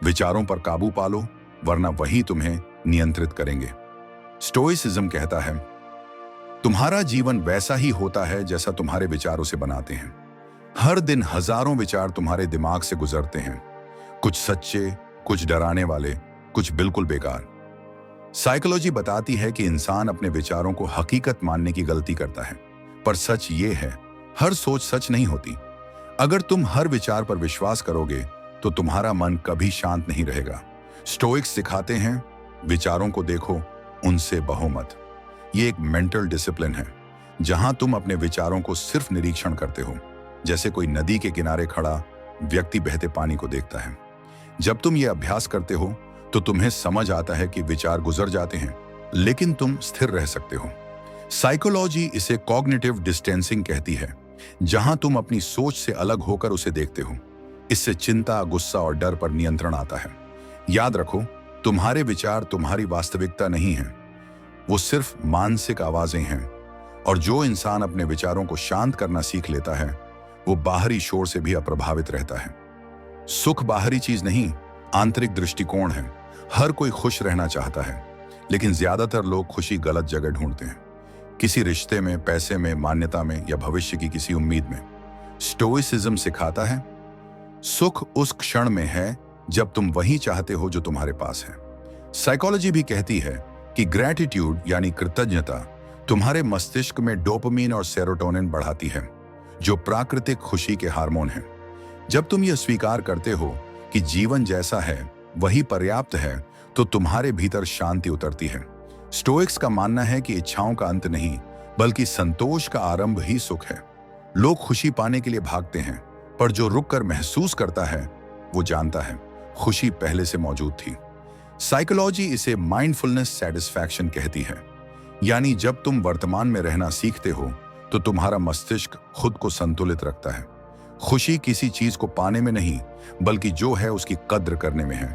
विचारों पर काबू पालो, वरना वही तुम्हें नियंत्रित करेंगे। स्टोइसिज्म कहता है, तुम्हारा जीवन वैसा ही होता है जैसा तुम्हारे विचार उसे बनाते हैं। हर दिन हजारों विचार तुम्हारे दिमाग से गुजरते हैं, कुछ सच्चे, कुछ डराने वाले, कुछ बिल्कुल बेकार। साइकोलॉजी बताती है कि इंसान अपने विचारों को हकीकत मानने की गलती करता है, पर सच ये है, हर सोच सच नहीं होती। अगर तुम हर विचार पर विश्वास करोगे, तो तुम्हारा मन कभी शांत नहीं रहेगा। स्टोइक्स सिखाते हैं, विचारों को देखो, उनसे बहो मत। ये एक मेंटल डिसिप्लिन है, जहां तुम अपने विचारों को सिर्फ निरीक्षण करते हो, जैसे कोई नदी के किनारे खड़ा व्यक्ति बहते पानी को देखता है। जब तुम ये अभ्यास करते हो, तो तुम्हें समझ आता है कि विचार गुजर जाते हैं, लेकिन तुम स्थिर रह सकते हो। साइकोलॉजी इसे कॉग्निटिव डिस्टेंसिंग कहती है, जहां तुम अपनी सोच से अलग होकर उसे देखते हो। इससे चिंता, गुस्सा और डर पर नियंत्रण आता है। याद रखो, तुम्हारे विचार तुम्हारी वास्तविकता नहीं है, वो सिर्फ मानसिक आवाजें हैं। और जो इंसान अपने विचारों को शांत करना सीख लेता है, वो बाहरी शोर से भी अप्रभावित रहता है। सुख बाहरी चीज नहीं, आंतरिक दृष्टिकोण है। हर कोई खुश रहना चाहता है, लेकिन ज्यादातर लोग खुशी गलत जगह ढूंढते हैं, किसी रिश्ते में, पैसे में, मान्यता में, या भविष्य की किसी उम्मीद में। स्टोइसिज्म सिखाता है, सुख उस क्षण में है जब तुम वही चाहते हो जो तुम्हारे पास है। साइकोलॉजी भी कहती है कि ग्रैटिट्यूड यानी कृतज्ञता तुम्हारे मस्तिष्क में डोपामिन और सेरोटोनिन बढ़ाती है, जो प्राकृतिक खुशी के हार्मोन हैं। जब तुम यह स्वीकार करते हो कि जीवन जैसा है वही पर्याप्त है, तो तुम्हारे भीतर शांति उतरती है। स्टोइक्स का मानना है कि इच्छाओं का अंत नहीं, बल्कि संतोष का आरंभ ही सुख है। लोग खुशी पाने के लिए भागते हैं, पर जो रुककर महसूस करता है, वो जानता है खुशी पहले से मौजूद थी। साइकोलॉजी इसे माइंडफुलनेस सैटिस्फैक्शन कहती है, यानी जब तुम वर्तमान में रहना सीखते हो, तो तुम्हारा मस्तिष्क खुद को संतुलित रखता है। खुशी किसी चीज को पाने में नहीं, बल्कि जो है उसकी कद्र करने में है,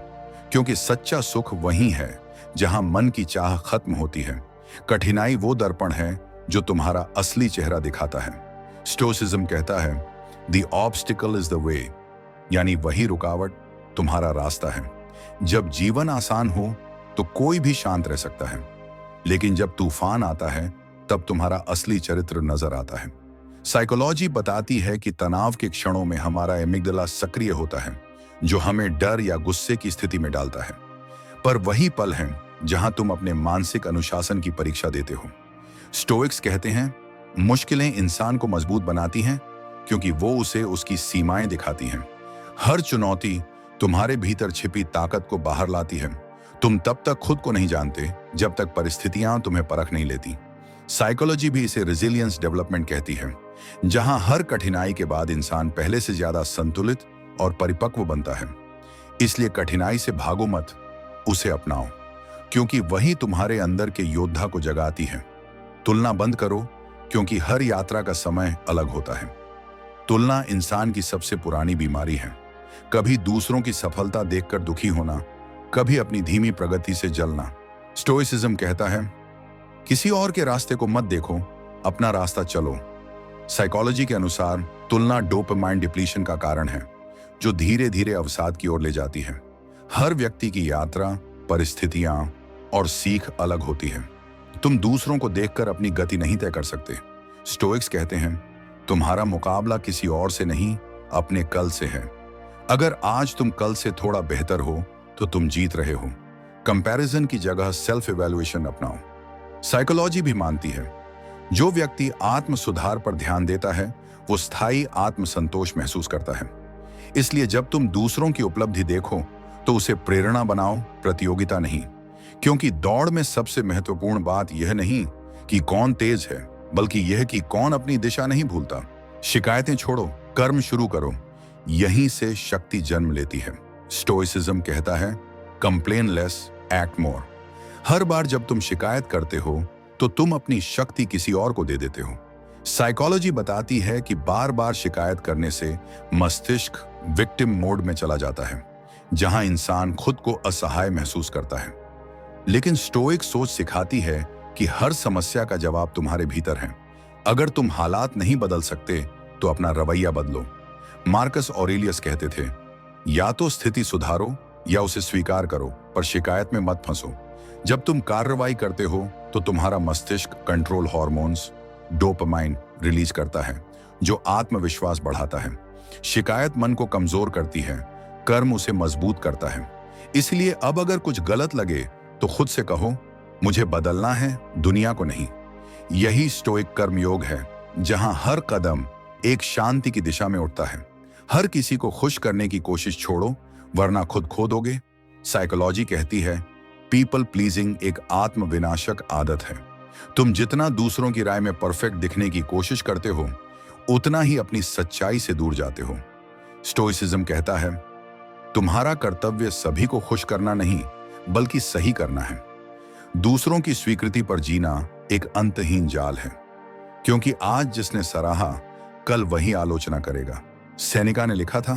क्योंकि सच्चा सुख वही है जहां मन की चाह खत्म होती है। कठिनाई वो दर्पण है जो तुम्हारा असली चेहरा दिखाता है। स्टोइसिज्म कहता है, the obstacle is the way, यानी वही रुकावट तुम्हारा रास्ता है। जब जीवन आसान हो तो कोई भी शांत रह सकता है, लेकिन जब तूफान आता है, तब तुम्हारा असली चरित्र नजर आता है। साइकोलॉजी बताती है कि तनाव के क्षणों में हमारा एमिग्डाला सक्रिय होता है, जो हमें डर या गुस्से की स्थिति में डालता है। पर वही पल है जहां तुम अपने मानसिक अनुशासन की परीक्षा देते हो। स्टोइक्स कहते हैं, मुश्किलें इंसान को मजबूत बनाती हैं, क्योंकि वो उसे उसकी सीमाएं दिखाती हैं। हर चुनौती तुम्हारे भीतर छिपी ताकत को बाहर लाती है। तुम तब तक खुद को नहीं जानते जब तक परिस्थितियां तुम्हें परख नहीं लेती। साइकोलॉजी भी इसे रेजिलियंस डेवलपमेंट कहती है, जहां हर कठिनाई के बाद इंसान पहले से ज्यादा संतुलित और परिपक्व बनता है। इसलिए कठिनाई से भागो मत, उसे अपनाओ, क्योंकि वही तुम्हारे अंदर के योद्धा को जगाती है। तुलना बंद करो, क्योंकि हर यात्रा का समय अलग होता है। तुलना इंसान की सबसे पुरानी बीमारी है। कभी दूसरों की सफलता देखकर दुखी होना, कभी अपनी धीमी प्रगति से जलना। स्टोइसिज्म कहता है, किसी और के रास्ते को मत देखो, अपना रास्ता चलो। साइकोलॉजी के अनुसार तुलना डोपामाइन डिप्लीशन का कारण है, जो धीरे धीरे अवसाद की ओर ले जाती है। हर व्यक्ति की यात्रा, परिस्थितियां और सीख अलग होती है। तुम दूसरों को देखकर अपनी गति नहीं तय कर सकते। स्टोइक्स कहते हैं, तुम्हारा मुकाबला किसी और से नहीं, अपने कल से है। अगर आज तुम कल से थोड़ा बेहतर हो, तो तुम जीत रहे हो। कंपैरिजन की जगह सेल्फ इवैल्यूएशन अपनाओ। साइकोलॉजी भी मानती है, जो व्यक्ति आत्म सुधार पर ध्यान देता है, वो स्थायी आत्म संतोष महसूस करता है। इसलिए जब तुम दूसरों की उपलब्धि देखो, तो उसे प्रेरणा बनाओ, प्रतियोगिता नहीं। क्योंकि दौड़ में सबसे महत्वपूर्ण बात यह नहीं कि कौन तेज है, बल्कि यह कि कौन अपनी दिशा नहीं भूलता। शिकायतें छोड़ो, कर्म शुरू करो। यहीं से शक्ति जन्म लेती है। स्टोइसिज्म कहता है, कंप्लेन लेस, एक्ट मोर। हर बार जब तुम शिकायत करते हो तो तुम अपनी शक्ति किसी और को दे देते हो। साइकोलॉजी बताती है कि बार बार शिकायत करने से मस्तिष्क विक्टिम मोड में चला जाता है, जहां इंसान खुद को असहाय महसूस करता है। लेकिन स्टोइक सोच सिखाती है कि हर समस्या का जवाब तुम्हारे भीतर है। अगर तुम हालात नहीं बदल सकते तो अपना रवैया बदलो। मार्कस ऑरेलियस कहते थे, या तो स्थिति सुधारो या उसे स्वीकार करो, पर शिकायत में मत फंसो। जब तुम कार्रवाई करते हो तो तुम्हारा मस्तिष्क कंट्रोल हार्मोन्स डोपामाइन रिलीज करता है, जो आत्मविश्वास बढ़ाता है। शिकायत मन को कमजोर करती है, कर्म उसे मजबूत करता है। इसलिए अब अगर कुछ गलत लगे तो खुद से कहो, मुझे बदलना है, दुनिया को नहीं। यही स्टोइक कर्मयोग है, जहां हर कदम एक शांति की दिशा में उठता है। हर किसी को खुश करने की कोशिश छोड़ो, वरना खुद खो दोगे। साइकोलॉजी कहती है, पीपल प्लीजिंग एक आत्मविनाशक आदत है। तुम जितना दूसरों की राय में परफेक्ट दिखने की कोशिश करते हो, उतना ही अपनी सच्चाई से दूर जाते हो। स्टोइसिज्म कहता है, तुम्हारा कर्तव्य सभी को खुश करना नहीं, बल्कि सही करना है। दूसरों की स्वीकृति पर जीना एक अंतहीन जाल है, क्योंकि आज जिसने सराहा, कल वही आलोचना करेगा। सेनेका ने लिखा था,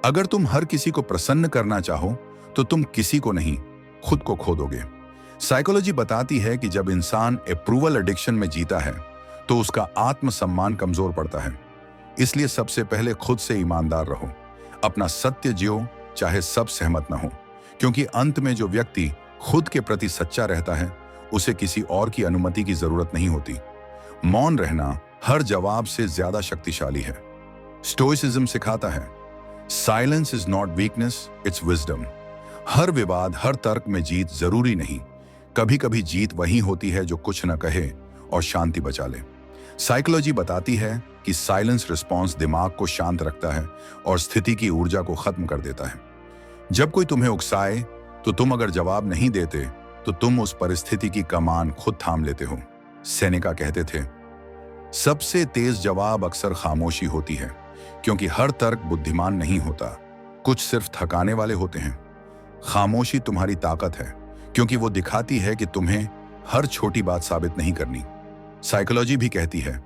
अगर तुम हर किसी को प्रसन्न करना चाहो तो तुम किसी को नहीं, खुद को खो दोगे। साइकोलॉजी बताती है कि जब इंसान अप्रूवल एडिक्शन में जीता है तो उसका आत्मसम्मान कमजोर पड़ता है। इसलिए सबसे पहले खुद से ईमानदार रहो, अपना सत्य जियो, चाहे सब सहमत न हो, क्योंकि अंत में जो व्यक्ति खुद के प्रति सच्चा रहता है, उसे किसी और की अनुमति की जरूरत नहीं होती। मौन रहना हर जवाब से ज्यादा शक्तिशाली है। स्टोइसिज्म सिखाता है, silence is not weakness, it's wisdom. हर विवाद, हर तर्क में जीत जरूरी नहीं। कभी कभी जीत वही होती है जो कुछ न कहे और शांति बचा ले। साइकोलॉजी बताती है कि साइलेंस रिस्पॉन्स दिमाग को शांत रखता है और स्थिति की ऊर्जा को खत्म कर देता है। जब कोई तुम्हें उकसाए तो तुम अगर जवाब नहीं देते तो तुम उस परिस्थिति की कमान खुद थाम लेते हो। सेनेका कहते थे, सबसे तेज जवाब अक्सर खामोशी होती है, क्योंकि हर तर्क बुद्धिमान नहीं होता, कुछ सिर्फ थकाने वाले होते हैं। खामोशी तुम्हारी ताकत है, क्योंकि वो दिखाती है कि तुम्हें हर छोटी बात साबित नहीं करनी। साइकोलॉजी भी कहती है,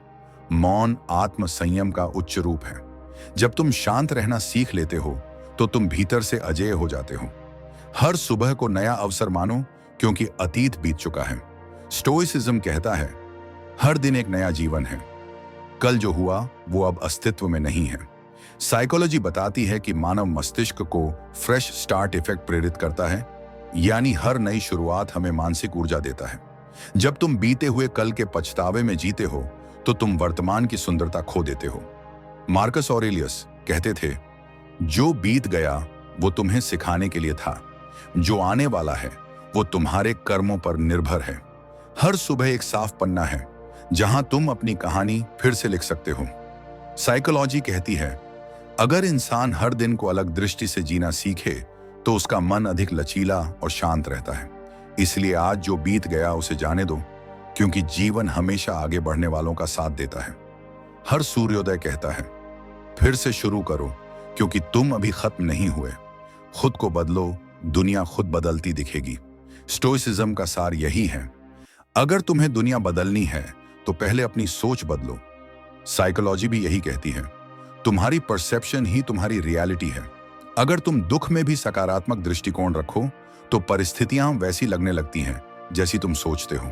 मौन आत्म संयम का उच्च रूप है। जब तुम शांत रहना सीख लेते हो तो तुम भीतर से अजेय हो जाते हो। हर सुबह को नया अवसर मानो, क्योंकि अतीत बीत चुका है। स्टोइसिज्म कहता है, हर दिन एक नया जीवन है, कल जो हुआ वो अब अस्तित्व में नहीं है। साइकोलॉजी बताती है कि मानव मस्तिष्क को फ्रेश स्टार्ट इफेक्ट प्रेरित करता है, यानी हर नई शुरुआत हमें मानसिक ऊर्जा देता है। जब तुम बीते हुए कल के पछतावे में जीते हो तो तुम वर्तमान की सुंदरता खो देते हो। मार्कस ऑरेलियस कहते थे, जो बीत गया वो तुम्हें सिखाने के लिए था, जो आने वाला है वो तुम्हारे कर्मों पर निर्भर है। हर सुबह एक साफ पन्ना है जहां तुम अपनी कहानी फिर से लिख सकते हो। साइकोलॉजी कहती है, अगर इंसान हर दिन को अलग दृष्टि से जीना सीखे तो उसका मन अधिक लचीला और शांत रहता है। इसलिए आज जो बीत गया उसे जाने दो, क्योंकि जीवन हमेशा आगे बढ़ने वालों का साथ देता है। हर सूर्योदय कहता है, फिर से शुरू करो, क्योंकि तुम अभी खत्म नहीं हुए। खुद को बदलो, दुनिया खुद बदलती दिखेगी। स्टोइसिज्म का सार यही है, अगर तुम्हें दुनिया बदलनी है तो पहले अपनी सोच बदलो। साइकोलॉजी भी यही कहती है, तुम्हारी परसेप्शन ही तुम्हारी रियलिटी है। अगर तुम दुख में भी सकारात्मक दृष्टिकोण रखो तो परिस्थितियां वैसी लगने लगती हैं जैसी तुम सोचते हो।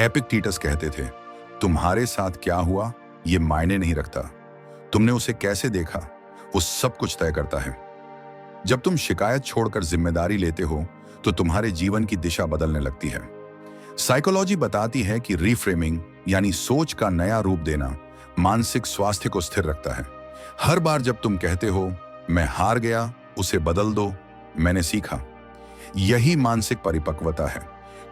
एपिक्टेटस कहते थे, तुम्हारे साथ क्या हुआ ये मायने नहीं रखता, तुमने उसे कैसे देखा वो सब कुछ तय करता है। जब तुम शिकायत छोड़कर जिम्मेदारी लेते हो तो तुम्हारे जीवन की दिशा बदलने लगती है। साइकोलॉजी बताती है कि रिफ्रेमिंग यानी सोच का नया रूप देना मानसिक स्वास्थ्य को स्थिर रखता है। हर बार जब तुम कहते हो मैं हार गया, उसे बदल दो, मैंने सीखा, यही मानसिक परिपक्वता है,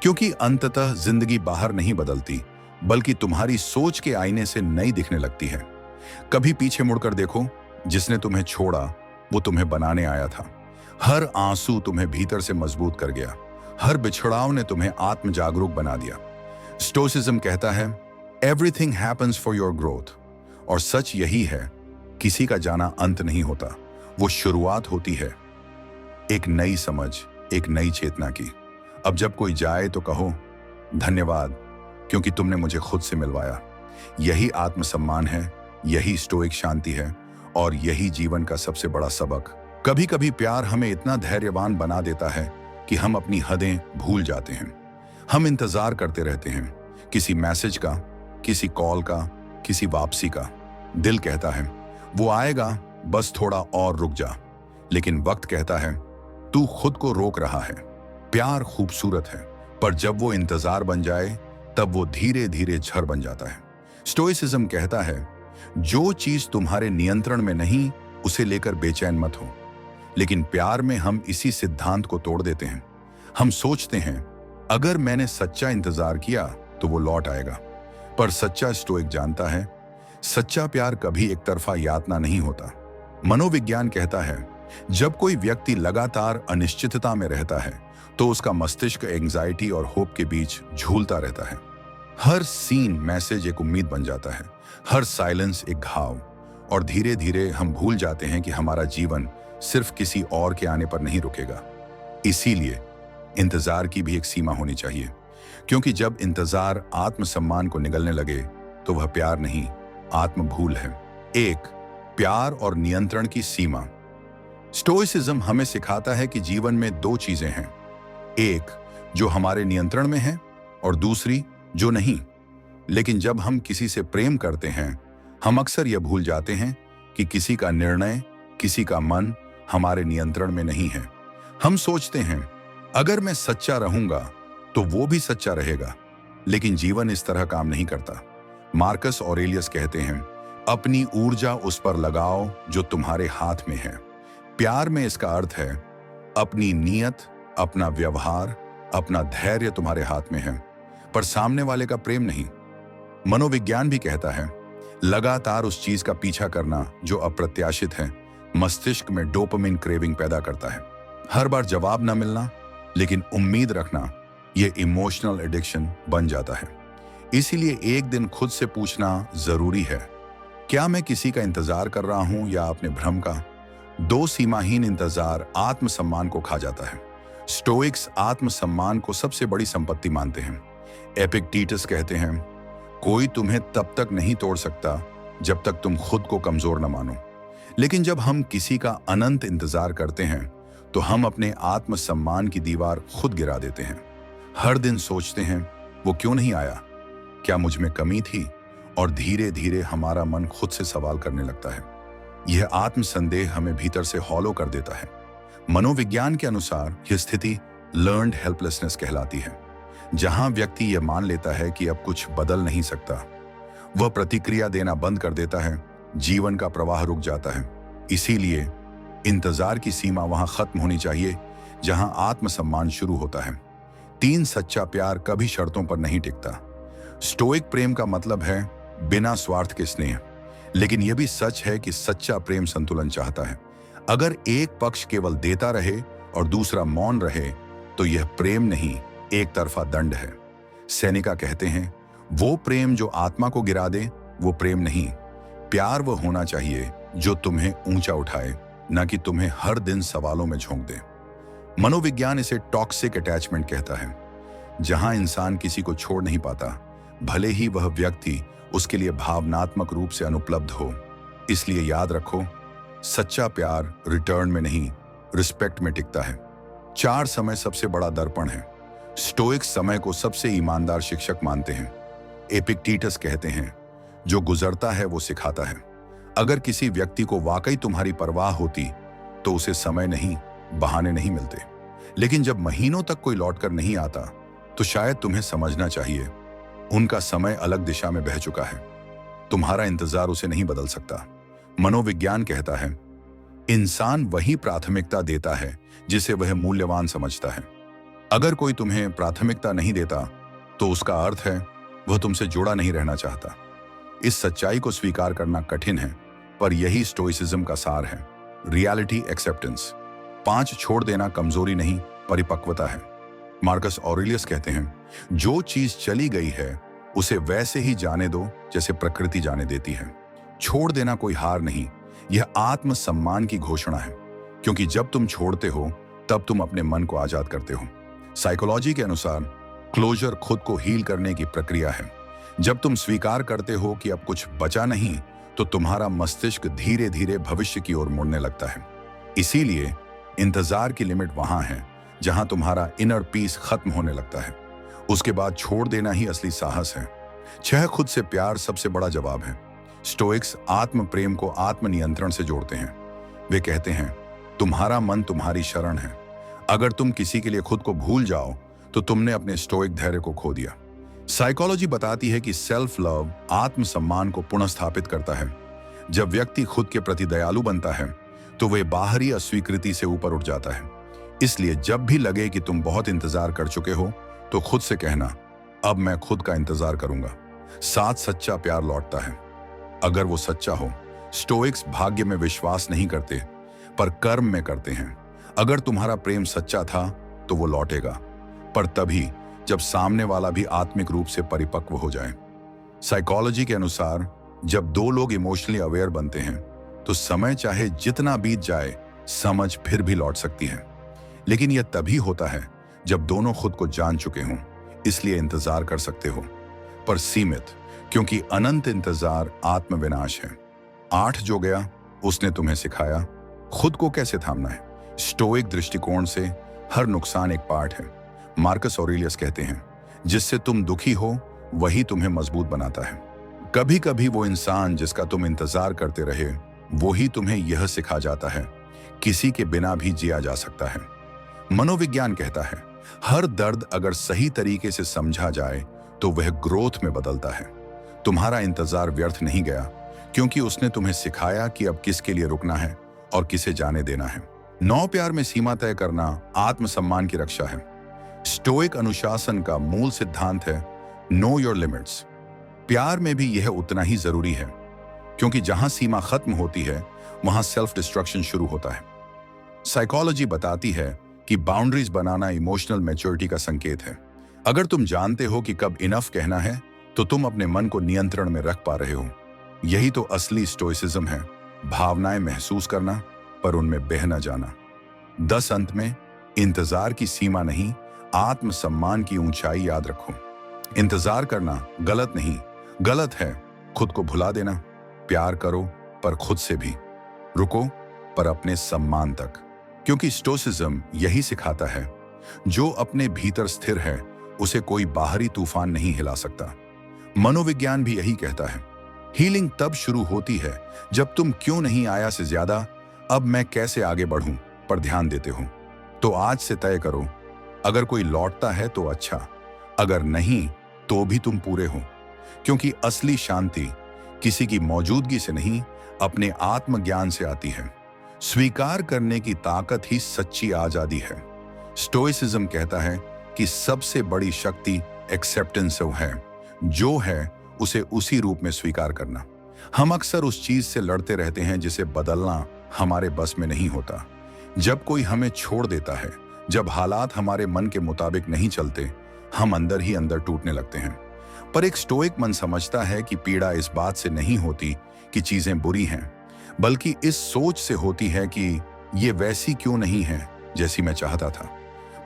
क्योंकि अंततः जिंदगी बाहर नहीं बदलती, बल्कि तुम्हारी सोच के आईने से नई दिखने लगती है। कभी पीछे मुड़कर देखो, जिसने तुम्हें छोड़ा वो तुम्हें बनाने आया था। हर आंसू तुम्हें भीतर से मजबूत कर गया, हर बिछड़ाव ने तुम्हें आत्म जागरूक बना दिया। स्टोइसिज्म कहता है, everything happens for your growth. और सच यही है, किसी का जाना अंत नहीं होता, वो शुरुआत होती है एक नई समझ, एक नई चेतना की। अब जब कोई जाए तो कहो धन्यवाद, क्योंकि तुमने मुझे खुद से मिलवाया। यही आत्मसम्मान है, यही स्टोइक शांति है, और यही जीवन का सबसे बड़ा सबक। कभी कभी प्यार हमें इतना धैर्यवान बना देता है कि हम अपनी हदें भूल जाते हैं। हम इंतजार करते रहते हैं, किसी मैसेज का, किसी कॉल का, किसी वापसी का। दिल कहता है वो आएगा, बस थोड़ा और रुक जा। लेकिन वक्त कहता है तू खुद को रोक रहा है। प्यार खूबसूरत है, पर जब वो इंतजार बन जाए तब वो धीरे धीरे झर बन जाता है। स्टोइसिज्म कहता है जो चीज तुम्हारे नियंत्रण में नहीं, उसे लेकर बेचैन मत हो। लेकिन प्यार में हम इसी सिद्धांत को तोड़ देते हैं। हम सोचते हैं अगर मैंने सच्चा इंतजार किया तो वो लौट आएगा। पर सच्चा स्टोइक जानता है सच्चा प्यार कभी एक तरफा यातना नहीं होता। मनोविज्ञान कहता है जब कोई व्यक्ति लगातार अनिश्चितता में रहता है तो उसका मस्तिष्क एंजाइटी और होप के बीच झूलता रहता है। हर सीन मैसेज एक उम्मीद बन जाता है, हर साइलेंस एक घाव, और धीरे धीरे हम भूल जाते हैं कि हमारा जीवन सिर्फ किसी और के आने पर नहीं रुकेगा। इसीलिए इंतजार की भी एक सीमा होनी चाहिए, क्योंकि जब इंतजार आत्मसम्मान को निगलने लगे तो वह प्यार नहीं, आत्म भूल है। एक, प्यार और नियंत्रण की सीमा। स्टोइसिज्म हमें सिखाता है कि जीवन में दो चीजें हैं, एक जो हमारे नियंत्रण में है और दूसरी जो नहीं। लेकिन जब हम किसी से प्रेम करते हैं, हम अक्सर यह भूल जाते हैं कि किसी का निर्णय, किसी का मन हमारे नियंत्रण में नहीं है। हम सोचते हैं अगर मैं सच्चा रहूंगा तो वो भी सच्चा रहेगा, लेकिन जीवन इस तरह काम नहीं करता। मार्कस ऑरेलियस कहते हैं अपनी ऊर्जा उस पर लगाओ जो तुम्हारे हाथ में है। प्यार में इसका अर्थ है अपनी नीयत, अपना व्यवहार, अपना धैर्य तुम्हारे हाथ में है, पर सामने वाले का प्रेम नहीं। मनोविज्ञान भी कहता है लगातार उस चीज का पीछा करना जो अप्रत्याशित है मस्तिष्क में डोपामिन क्रेविंग पैदा करता है। हर बार जवाब न मिलना, लेकिन उम्मीद रखना, यह इमोशनल एडिक्शन बन जाता है। इसीलिए एक दिन खुद से पूछना जरूरी है, क्या मैं किसी का इंतजार कर रहा हूं या अपने भ्रम का? दो सीमाहीन इंतजार आत्मसम्मान को खा जाता है। स्टोइक्स आत्मसम्मान को सबसे बड़ी संपत्ति मानते हैं। एपिक्टेटस कहते हैं कोई तुम्हें तब तक नहीं तोड़ सकता जब तक तुम खुद को कमजोर न मानो। लेकिन जब हम किसी का अनंत इंतजार करते हैं तो हम अपने आत्मसम्मान की दीवार खुद गिरा देते हैं। हर दिन सोचते हैं वो क्यों नहीं आया, क्या मुझ में कमी थी? और धीरे धीरे हमारा मन खुद से सवाल करने लगता है। यह आत्मसंदेह हमें भीतर से हॉलो कर देता है। मनोविज्ञान के अनुसार यह स्थिति लर्न्ड हेल्पलेसनेस कहलाती है, जहां व्यक्ति यह मान लेता है कि अब कुछ बदल नहीं सकता। वह प्रतिक्रिया देना बंद कर देता है, जीवन का प्रवाह रुक जाता है। इसीलिए इंतजार की सीमा वहां खत्म होनी चाहिए जहां आत्मसम्मान शुरू होता है। तीन, सच्चा प्यार कभी शर्तों पर नहीं टिकता। स्टोइक प्रेम का मतलब है बिना स्वार्थ के स्नेह, लेकिन यह भी सच है कि सच्चा प्रेम संतुलन चाहता है। अगर एक पक्ष केवल देता रहे और दूसरा मौन रहे तो यह प्रेम नहीं, एक तरफा दंड है। सेनेका कहते हैं वो प्रेम जो आत्मा को गिरा दे वो प्रेम नहीं। प्यार वो होना चाहिए जो तुम्हें ऊंचा उठाए, न कि तुम्हें हर दिन सवालों में झोंक दे। मनोविज्ञान इसे टॉक्सिक अटैचमेंट कहता है, जहां इंसान किसी को छोड़ नहीं पाता, भले ही वह व्यक्ति उसके लिए भावनात्मक रूप से अनुपलब्ध हो। इसलिए याद रखो, सच्चा प्यार रिटर्न में नहीं, रिस्पेक्ट में टिकता है। चार, समय सबसे बड़ा दर्पण है। स्टोइक समय को सबसे ईमानदार शिक्षक मानते हैं। एपिक्टेटस कहते हैं जो गुजरता है वो सिखाता है। अगर किसी व्यक्ति को वाकई तुम्हारी परवाह होती तो उसे समय नहीं, बहाने नहीं मिलते। लेकिन जब महीनों तक कोई लौटकर नहीं आता तो शायद तुम्हें समझना चाहिए उनका समय अलग दिशा में बह चुका है। तुम्हारा इंतजार उसे नहीं बदल सकता। मनोविज्ञान कहता है इंसान वही प्राथमिकता देता है जिसे वह मूल्यवान समझता है। अगर कोई तुम्हें प्राथमिकता नहीं देता तो उसका अर्थ है वह तुमसे जुड़ा नहीं रहना चाहता। इस सच्चाई को स्वीकार करना कठिन है, पर यही स्टोइसिज्म का सार है, रियलिटी एक्सेप्टेंस। 5, छोड़ देना कमजोरी नहीं, परिपक्वता है। मार्कस ऑरेलियस कहते हैं जो चीज चली गई है उसे वैसे ही जाने दो जैसे प्रकृति जाने देती है। छोड़ देना कोई हार नहीं, यह आत्मसम्मान की घोषणा है, क्योंकि जब तुम छोड़ते हो तब तुम अपने मन को आजाद करते हो। साइकोलॉजी के अनुसार क्लोजर खुद को हील करने की प्रक्रिया है। जब तुम स्वीकार करते हो कि अब कुछ बचा नहीं, तो तुम्हारा मस्तिष्क धीरे धीरे भविष्य की ओर मुड़ने लगता है। इसीलिए इंतजार की लिमिट वहां है जहां तुम्हारा इनर पीस खत्म होने लगता है। उसके बाद छोड़ देना ही असली साहस है। 6 खुद से प्यार सबसे बड़ा जवाब है। स्टोइक्स आत्म प्रेम को आत्मनियंत्रण से जोड़ते हैं। वे कहते हैं, तुम्हारा मन तुम्हारी शरण है। अगर तुम किसी के लिए खुद को भूल जाओ तो तुमने अपने स्टोइक धैर्य को खो दिया। साइकोलॉजी बताती है कि सेल्फ लव आत्मसम्मान को पुनर्स्थापित करता है। जब व्यक्ति खुद के प्रति दयालु बनता है तो वह बाहरी अस्वीकृति से ऊपर उठ जाता है। इसलिए जब भी लगे कि तुम बहुत इंतजार कर चुके हो तो खुद से कहना, अब मैं खुद का इंतजार करूंगा। साथ सच्चा प्यार लौटता है, अगर वो सच्चा हो। स्टोइक्स भाग्य में विश्वास नहीं करते, पर कर्म में करते हैं। अगर तुम्हारा प्रेम सच्चा था तो वो लौटेगा, पर तभी जब सामने वाला भी आत्मिक रूप से परिपक्व हो जाए। साइकोलॉजी के अनुसार जब 2 लोग इमोशनली अवेयर बनते हैं तो समय चाहे जितना बीत जाए, समझ फिर भी लौट सकती है। लेकिन यह तभी होता है जब दोनों खुद को जान चुके हों। इसलिए इंतजार कर सकते हो, पर सीमित, क्योंकि अनंत इंतजार आत्मविनाश है। 8 जो गया उसने तुम्हें सिखाया खुद को कैसे थामना है। स्टोइक दृष्टिकोण से हर नुकसान एक पाठ है। मार्कस ऑरेलियस कहते हैं, जिससे तुम दुखी हो वही तुम्हें मजबूत बनाता है। कभी कभी वो इंसान जिसका तुम इंतजार करते रहे, वही तुम्हें यह सिखा जाता है, किसी के बिना भी जिया जा सकता है। मनोविज्ञान कहता है, हर दर्द अगर सही तरीके से समझा जाए तो वह ग्रोथ में बदलता है। तुम्हारा इंतजार व्यर्थ नहीं गया, क्योंकि उसने तुम्हें सिखाया कि अब किसके लिए रुकना है और किसे जाने देना है। 9 प्यार में सीमा तय करना आत्मसम्मान की रक्षा है। स्टोइक अनुशासन का मूल सिद्धांत है, नो योर लिमिट्स। प्यार में भी यह उतना ही जरूरी है, क्योंकि जहां सीमा खत्म होती है वहां सेल्फ डिस्ट्रक्शन शुरू होता है। साइकोलॉजी बताती है कि बाउंड्रीज बनाना इमोशनल मैच्योरिटी का संकेत है। अगर तुम जानते हो कि कब इनफ कहना है, तो तुम अपने मन को नियंत्रण में रख पा रहे हो। यही तो असली स्टोइसिज्म है, भावनाएं महसूस करना पर उनमें बह न जाना। 10 अंत में, इंतजार की सीमा नहीं, आत्मसम्मान की ऊंचाई याद रखो। इंतजार करना गलत नहीं, गलत है खुद को भुला देना। प्यार करो पर खुद से भी। रुको पर अपने सम्मान तक, क्योंकि स्टोइसिज्म यही सिखाता है, जो अपने भीतर स्थिर है उसे कोई बाहरी तूफान नहीं हिला सकता। मनोविज्ञान भी यही कहता है, हीलिंग तब शुरू होती है जब तुम क्यों नहीं आया से ज्यादा अब मैं कैसे आगे बढ़ूं पर ध्यान देते हो। तो आज से तय करो, अगर कोई लौटता है तो अच्छा, अगर नहीं तो भी तुम पूरे हो। क्योंकि असली शांति किसी की मौजूदगी से नहीं, अपने आत्मज्ञान से आती है। स्वीकार करने की ताकत ही सच्ची आजादी है। स्टोइसिज्म कहता है कि सबसे बड़ी शक्ति एक्सेप्टेंस है, जो है उसे उसी रूप में स्वीकार करना। हम अक्सर उस चीज से लड़ते रहते हैं जिसे बदलना हमारे बस में नहीं होता। जब कोई हमें छोड़ देता है, जब हालात हमारे मन के मुताबिक नहीं चलते, हम अंदर ही अंदर टूटने लगते हैं। पर एक स्टोइक मन समझता है कि पीड़ा इस बात से नहीं होती कि चीजें बुरी हैं, बल्कि इस सोच से होती है कि ये वैसी क्यों नहीं है जैसी मैं चाहता था।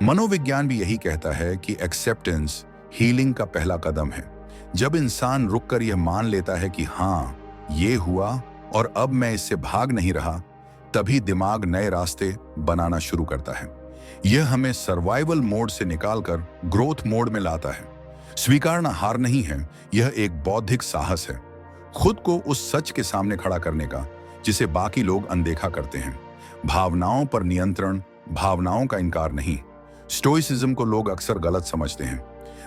मनोविज्ञान भी यही कहता है कि एक्सेप्टेंस हीलिंग का पहला कदम है। जब इंसान रुककर यह मान लेता है कि हाँ, ये हुआ और अब मैं इससे भाग नहीं रहा, तभी दिमाग नए रास्ते बनाना शुरू करता है। यह हमें सर्वाइवल मोड से निकालकर ग्रोथ मोड में लाता है। स्वीकारना हार नहीं है, यह एक बौद्धिक साहस है, खुद को उस सच के सामने खड़ा करने का जिसे बाकी लोग अनदेखा करते हैं। भावनाओं पर नियंत्रण, भावनाओं का इनकार नहीं। स्टोइसिज्म को लोग अक्सर गलत समझते हैं।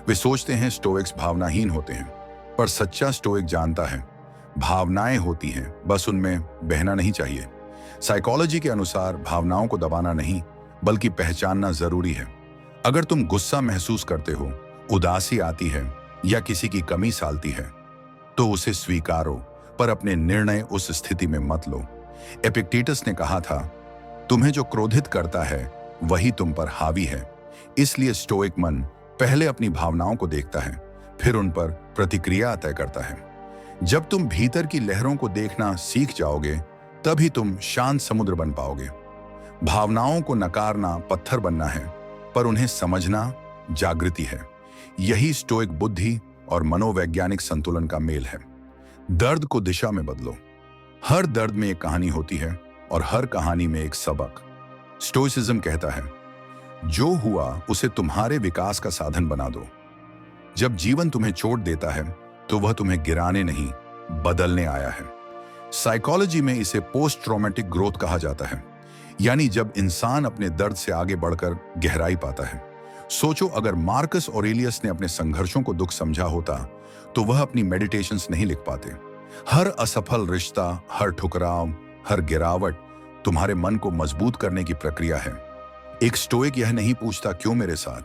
वे सोचते हैं स्टोइक्स भावनाहीन होते हैं, पर सच्चा स्टोइक जानता है भावनाएं होती हैं, बस उनमें बहना नहीं चाहिए। साइकोलॉजी के अनुसार भावनाओं को दबाना नहीं, बल्कि पहचानना जरूरी है। अगर तुम गुस्सा महसूस करते हो, उदासी आती है या किसी की कमी सालती है, तो उसे स्वीकारो, पर अपने निर्णय उस स्थिति में मत लो। एपिक्टेटस ने कहा था, तुम्हें जो क्रोधित करता है वही तुम पर हावी है। इसलिए स्टोइक मन पहले अपनी भावनाओं को देखता है, फिर उन पर प्रतिक्रिया तय करता है। जब तुम भीतर की लहरों को देखना सीख जाओगे, तभी तुम शांत समुद्र बन पाओगे। भावनाओं को नकारना पत्थर बनना है, पर उन्हें समझना जागृति है। यही स्टोइक बुद्धि और मनोवैज्ञानिक संतुलन का मेल है। दर्द को दिशा में बदलो। हर दर्द में एक कहानी होती है और हर कहानी में एक सबक। स्टोइसिज्म कहता है, जो हुआ उसे तुम्हारे विकास का साधन बना दो। जब जीवन तुम्हें चोट देता है तो वह तुम्हें गिराने नहीं, बदलने आया है। साइकोलॉजी में इसे पोस्ट ट्रॉमेटिक ग्रोथ कहा जाता है, यानी जब इंसान अपने दर्द से आगे बढ़कर गहराई पाता है। सोचो, अगर मार्कस ऑरेलियस ने अपने संघर्षों को दुख समझा होता तो वह अपनी मेडिटेशंस नहीं लिख पाते। हर असफल रिश्ता, हर ठुकराव, हर गिरावट तुम्हारे मन को मजबूत करने की प्रक्रिया है। एक स्टोइक यह नहीं पूछता क्यों मेरे साथ,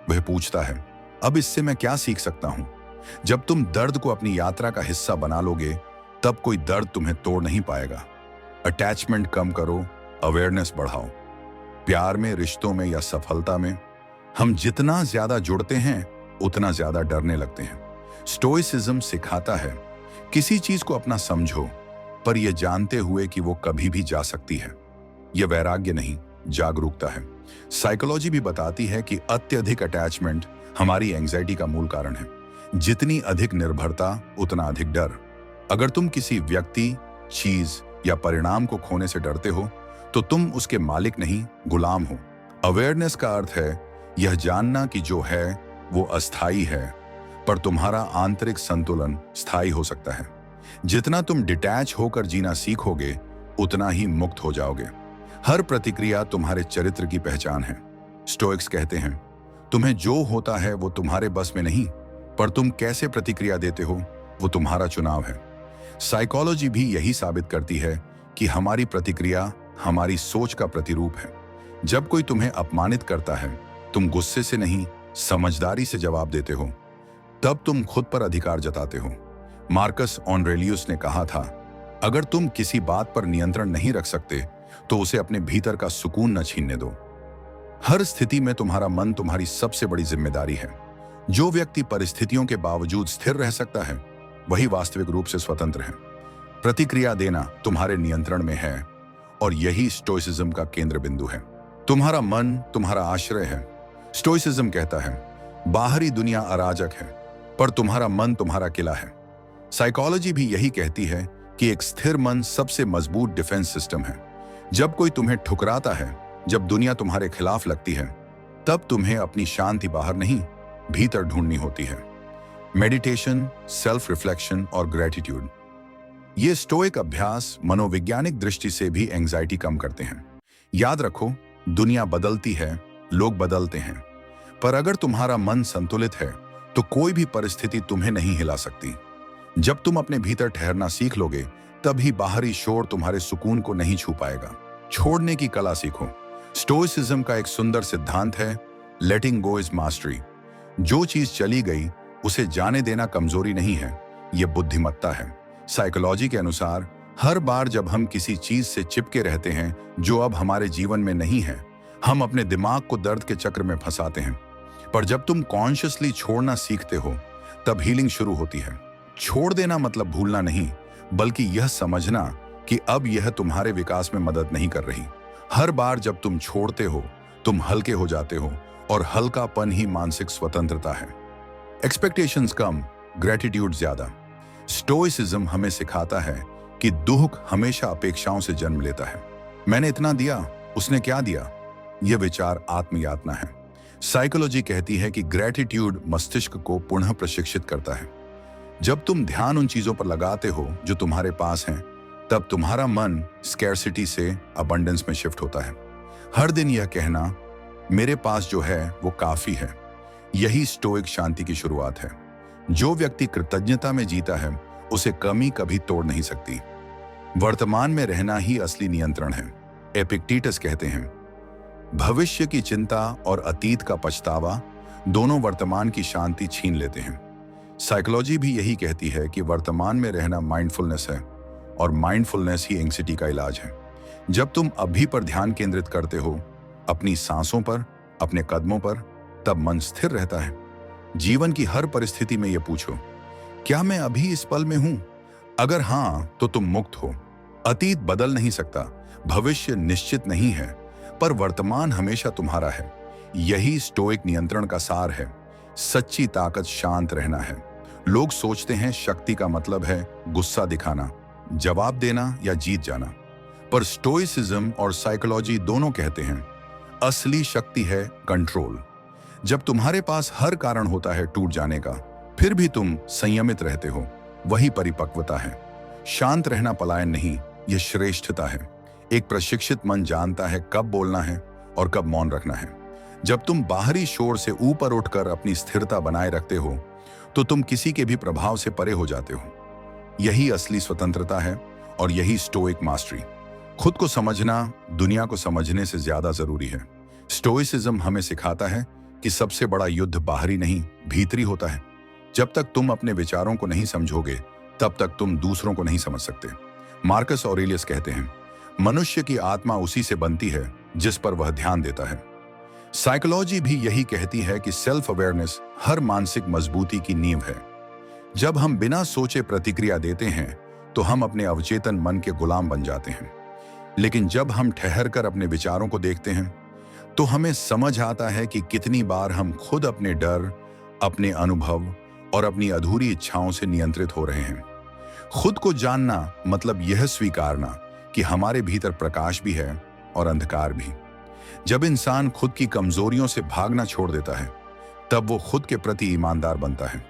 वह पूछता है अब इससे मैं क्या सीख सकता हूं। जब तुम दर्द को अपनी यात्रा का हिस्सा बना लोगे, तब कोई दर्द तुम्हें तोड़ नहीं पाएगा। अटैचमेंट कम करो, अवेयरनेस बढ़ाओ। प्यार में, रिश्तों में या सफलता में हम जितना ज्यादा जुड़ते हैं उतना ज्यादा डरने लगते हैं। स्टोइसिज्म सिखाता है किसी चीज को अपना समझो, पर यह जानते हुए कि वो कभी भी जा सकती है। यह वैराग्य नहीं, जागरूकता है। साइकोलॉजी भी बताती है कि अत्यधिक अटैचमेंट हमारी एंजाइटी का मूल कारण है। जितनी अधिक निर्भरता, उतना अधिक डर। अगर तुम किसी व्यक्ति, चीज या परिणाम को खोने से डरते हो, तो तुम उसके मालिक नहीं, गुलाम हो। अवेयरनेस का अर्थ है यह जानना कि जो है वो अस्थायी है, पर तुम्हारा आंतरिक संतुलन स्थायी हो सकता है। जितना तुम डिटैच होकर जीना सीखोगे, उतना ही मुक्त हो जाओगे। हर प्रतिक्रिया तुम्हारे चरित्र की पहचान है। स्टोइक्स कहते हैं, तुम्हें जो होता है वो तुम्हारे बस में नहीं, पर तुम कैसे प्रतिक्रिया देते हो वो तुम्हारा चुनाव है। साइकोलॉजी भी यही साबित करती है कि हमारी प्रतिक्रिया हमारी सोच का प्रतिरूप है। जब कोई तुम्हें अपमानित करता है, तुम गुस्से से नहीं, समझदारी से जवाब देते हो, तब तुम खुद पर अधिकार जताते हो। मार्कस ऑरेलियस ने कहा था, अगर तुम किसी बात पर नियंत्रण नहीं रख सकते तो उसे अपने भीतर का सुकून न छीनने दो। हर स्थिति में तुम्हारा मन तुम्हारी सबसे बड़ी जिम्मेदारी है। जो व्यक्ति परिस्थितियों के बावजूद स्थिर रह सकता है, वही वास्तविक रूप से स्वतंत्र है। प्रतिक्रिया देना तुम्हारे नियंत्रण में है, और यही स्टोइसिज्म का केंद्र बिंदु है। तुम्हारा मन तुम्हारा आश्रय है। स्टोइसिज्म कहता है, बाहरी दुनिया अराजक है, पर तुम्हारा मन तुम्हारा किला है। साइकोलॉजी भी यही कहती है कि एक स्थिर मन सबसे मजबूत डिफेंस सिस्टम है। जब कोई तुम्हें ठुकराता है, जब दुनिया तुम्हारे खिलाफ लगती है, तब तुम्हें अपनी शांति बाहर नहीं, भीतर ढूंढनी होती है। मेडिटेशन, सेल्फ रिफ्लेक्शन और ग्रेटिट्यूड, ये स्टोइक अभ्यास मनोवैज्ञानिक दृष्टि से भी एंजाइटी कम करते हैं। याद रखो, दुनिया बदलती है, लोग बदलते हैं, पर अगर तुम्हारा मन संतुलित है तो कोई भी परिस्थिति तुम्हें नहीं हिला सकती। जब तुम अपने भीतर ठहरना सीख लोगे, तभी बाहरी शोर तुम्हारे सुकून को नहीं छू पाएगा। छोड़ने की कला सीखो। स्टोइसिज्म का एक सुंदर सिद्धांत है, लेटिंग गो इज मास्टरी। जो चीज चली गई उसे जाने देना कमजोरी नहीं है, यह बुद्धिमत्ता है। साइकोलॉजी के अनुसार हर बार जब हम किसी चीज से चिपके रहते हैं जो अब हमारे जीवन में नहीं है, हम अपने दिमाग को दर्द के चक्र में फंसाते हैं। पर जब तुम कॉन्शियसली छोड़ना सीखते हो, तब हीलिंग शुरू होती है। छोड़ देना मतलब भूलना नहीं, बल्कि यह समझना कि अब यह तुम्हारे विकास में मदद नहीं कर रही। हर बार जब तुम छोड़ते हो, तुम हल्के हो जाते हो, और हल्कापन ही मानसिक स्वतंत्रता है। एक्सपेक्टेशंस कम, ग्रेटिट्यूड ज्यादा। स्टोइसिज्म हमें सिखाता है कि दुख हमेशा अपेक्षाओं से जन्म लेता है। मैंने इतना दिया, उसने क्या दिया? यह विचार आत्मयातना है। साइकोलॉजी कहती है कि ग्रेटिट्यूड मस्तिष्क को पुनः प्रशिक्षित करता है। जब तुम ध्यान उन चीजों पर लगाते हो जो तुम्हारे पास हैं, तब तुम्हारा मन स्कैरसिटी से अबंडेंस में शिफ्ट होता है। हर दिन यह कहना, मेरे पास जो है वो काफी है, यही स्टोइक शांति की शुरुआत है। जो व्यक्ति कृतज्ञता में जीता है, उसे कमी कभी तोड़ नहीं सकती। वर्तमान में रहना ही असली नियंत्रण है। एपिक्टेटस कहते हैं, भविष्य की चिंता और अतीत का पछतावा दोनों वर्तमान की शांति छीन लेते हैं। साइकोलॉजी भी यही कहती है कि वर्तमान में रहना माइंडफुलनेस है, और माइंडफुलनेस ही एंग्जायटी का इलाज है। जब तुम अभी पर ध्यान केंद्रित करते हो, अपनी सांसों पर, अपने कदमों पर, तब मन स्थिर रहता है। जीवन की हर परिस्थिति में ये पूछो, क्या मैं अभी इस पल में हूं? अगर हां, तो तुम मुक्त हो। अतीत बदल नहीं सकता, भविष्य निश्चित नहीं है, पर वर्तमान हमेशा तुम्हारा है। यही स्टोइक नियंत्रण का सार है। सच्ची ताकत शांत रहना है। लोग सोचते हैं शक्ति का मतलब है गुस्सा दिखाना, जवाब देना या जीत जाना, पर स्टोइसिज्म और साइकोलॉजी दोनों कहते हैं असली शक्ति है कंट्रोल। जब तुम्हारे पास हर कारण होता है टूट जाने का, फिर भी तुम संयमित रहते हो, वही परिपक्वता है। शांत रहना पलायन नहीं, यह श्रेष्ठता है। एक प्रशिक्षित मन जानता है कब बोलना है और कब मौन रखना है। जब तुम बाहरी शोर से ऊपर उठकर अपनी स्थिरता बनाए रखते हो, तो तुम किसी के भी प्रभाव से परे हो जाते हो। यही असली स्वतंत्रता है और यही स्टोइक मास्टरी। खुद को समझना दुनिया को समझने से ज्यादा जरूरी है। स्टोइसिज्म हमें सिखाता है कि सबसे बड़ा युद्ध बाहरी नहीं, भीतरी होता है। जब तक तुम अपने विचारों को नहीं समझोगे, तब तक तुम दूसरों को नहीं समझ सकते। मार्कस ऑरेलियस कहते हैं, मनुष्य की आत्मा उसी से बनती है जिस पर वह ध्यान देता है। साइकोलॉजी भी यही कहती है कि सेल्फ अवेयरनेस हर मानसिक मजबूती की नींव है। जब हम बिना सोचे प्रतिक्रिया देते हैं, तो हम अपने अवचेतन मन के गुलाम बन जाते हैं। लेकिन जब हम ठहरकर अपने विचारों को देखते हैं, तो हमें समझ आता है कि कितनी बार हम खुद अपने डर, अपने अनुभव और अपनी अधूरी इच्छाओं से नियंत्रित हो रहे हैं। खुद को जानना मतलब यह स्वीकारना कि हमारे भीतर प्रकाश भी है और अंधकार भी। जब इंसान खुद की कमजोरियों से भागना छोड़ देता है, तब वो खुद के प्रति ईमानदार बनता है,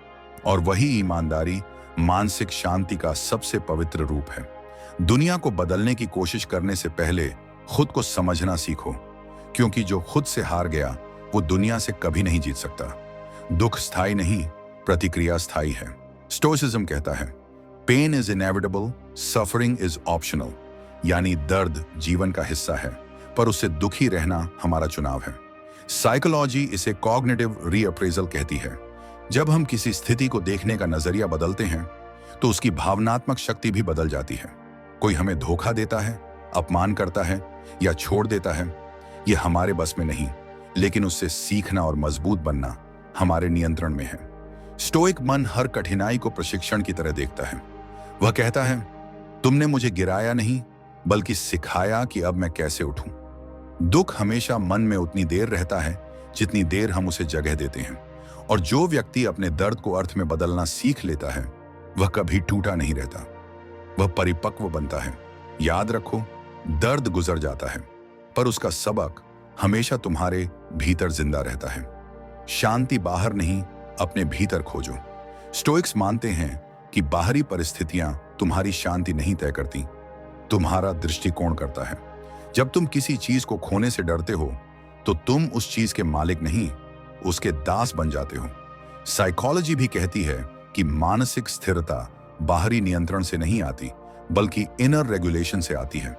और वही ईमानदारी मानसिक शांति का सबसे पवित्र रूप है। दुनिया को बदलने की कोशिश करने से पहले खुद को समझना सीखो, क्योंकि जो खुद से हार गया वो दुनिया से कभी नहीं जीत सकता। दुख स्थायी नहीं, प्रतिक्रिया स्थायी है। स्टोइसिज्म कहता है, pain is inevitable, suffering is optional, यानी दर्द जीवन का हिस्सा है, पर उससे दुखी रहना हमारा चुनाव है। साइकोलॉजी इसे कॉग्निटिव रीअप्रेजल कहती है। जब हम किसी स्थिति को देखने का नजरिया बदलते हैं, तो उसकी भावनात्मक शक्ति भी बदल जाती है। कोई हमें धोखा देता है, अपमान करता है या छोड़ देता है, यह हमारे बस में नहीं, लेकिन उससे सीखना और मजबूत बनना हमारे नियंत्रण में है। स्टोइक मन हर कठिनाई को प्रशिक्षण की तरह देखता है। वह कहता है, तुमने मुझे गिराया नहीं, बल्कि सिखाया कि अब मैं कैसे उठूं। दुख हमेशा मन में उतनी देर रहता है जितनी देर हम उसे जगह देते हैं, और जो व्यक्ति अपने दर्द को अर्थ में बदलना सीख लेता है, वह कभी टूटा नहीं रहता, वह परिपक्व बनता है। याद रखो, दर्द गुजर जाता है, पर उसका सबक हमेशा तुम्हारे भीतर जिंदा रहता है। शांति बाहर नहीं, अपने भीतर खोजो। स्टोइक्स मानते हैं कि बाहरी परिस्थितियां तुम्हारी शांति नहीं तय करती, तुम्हारा दृष्टिकोण करता है। जब तुम किसी चीज को खोने से डरते हो, तो तुम उस चीज के मालिक नहीं, उसके दास बन जाते हो। साइकोलॉजी भी कहती है कि मानसिक स्थिरता बाहरी नियंत्रण से नहीं आती, बल्कि इनर रेगुलेशन से आती है।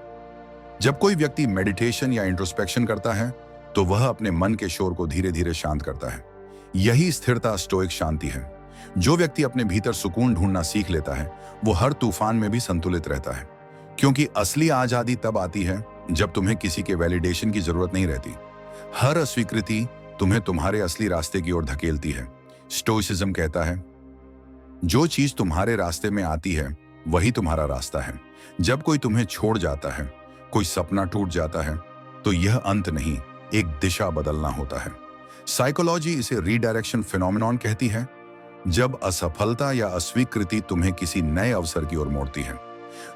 जब कोई व्यक्ति मेडिटेशन या इंट्रोस्पेक्शन करता है, तो वह अपने मन के शोर को धीरे धीरे शांत करता है। यही स्थिरता स्टोइक शांति है। जो व्यक्ति अपने भीतर सुकून ढूंढना सीख लेता है, वो हर तूफान में भी संतुलित रहता है, क्योंकि असली आजादी तब आती है जब तुम्हें किसी के वैलिडेशन की जरूरत नहीं रहती। हर अस्वीकृति तुम्हें तुम्हारे असली रास्ते की ओर धकेलती है। स्टोइसिज्म कहता है, जो चीज तुम्हारे रास्ते में आती है वही तुम्हारा रास्ता है। जब कोई तुम्हें छोड़ जाता है, कोई सपना टूट जाता है, तो यह अंत नहीं, एक दिशा बदलना होता है। साइकोलॉजी इसे रीडायरेक्शन फिनोमेनॉन कहती है, जब असफलता या अस्वीकृति तुम्हें किसी नए अवसर की ओर मोड़ती है।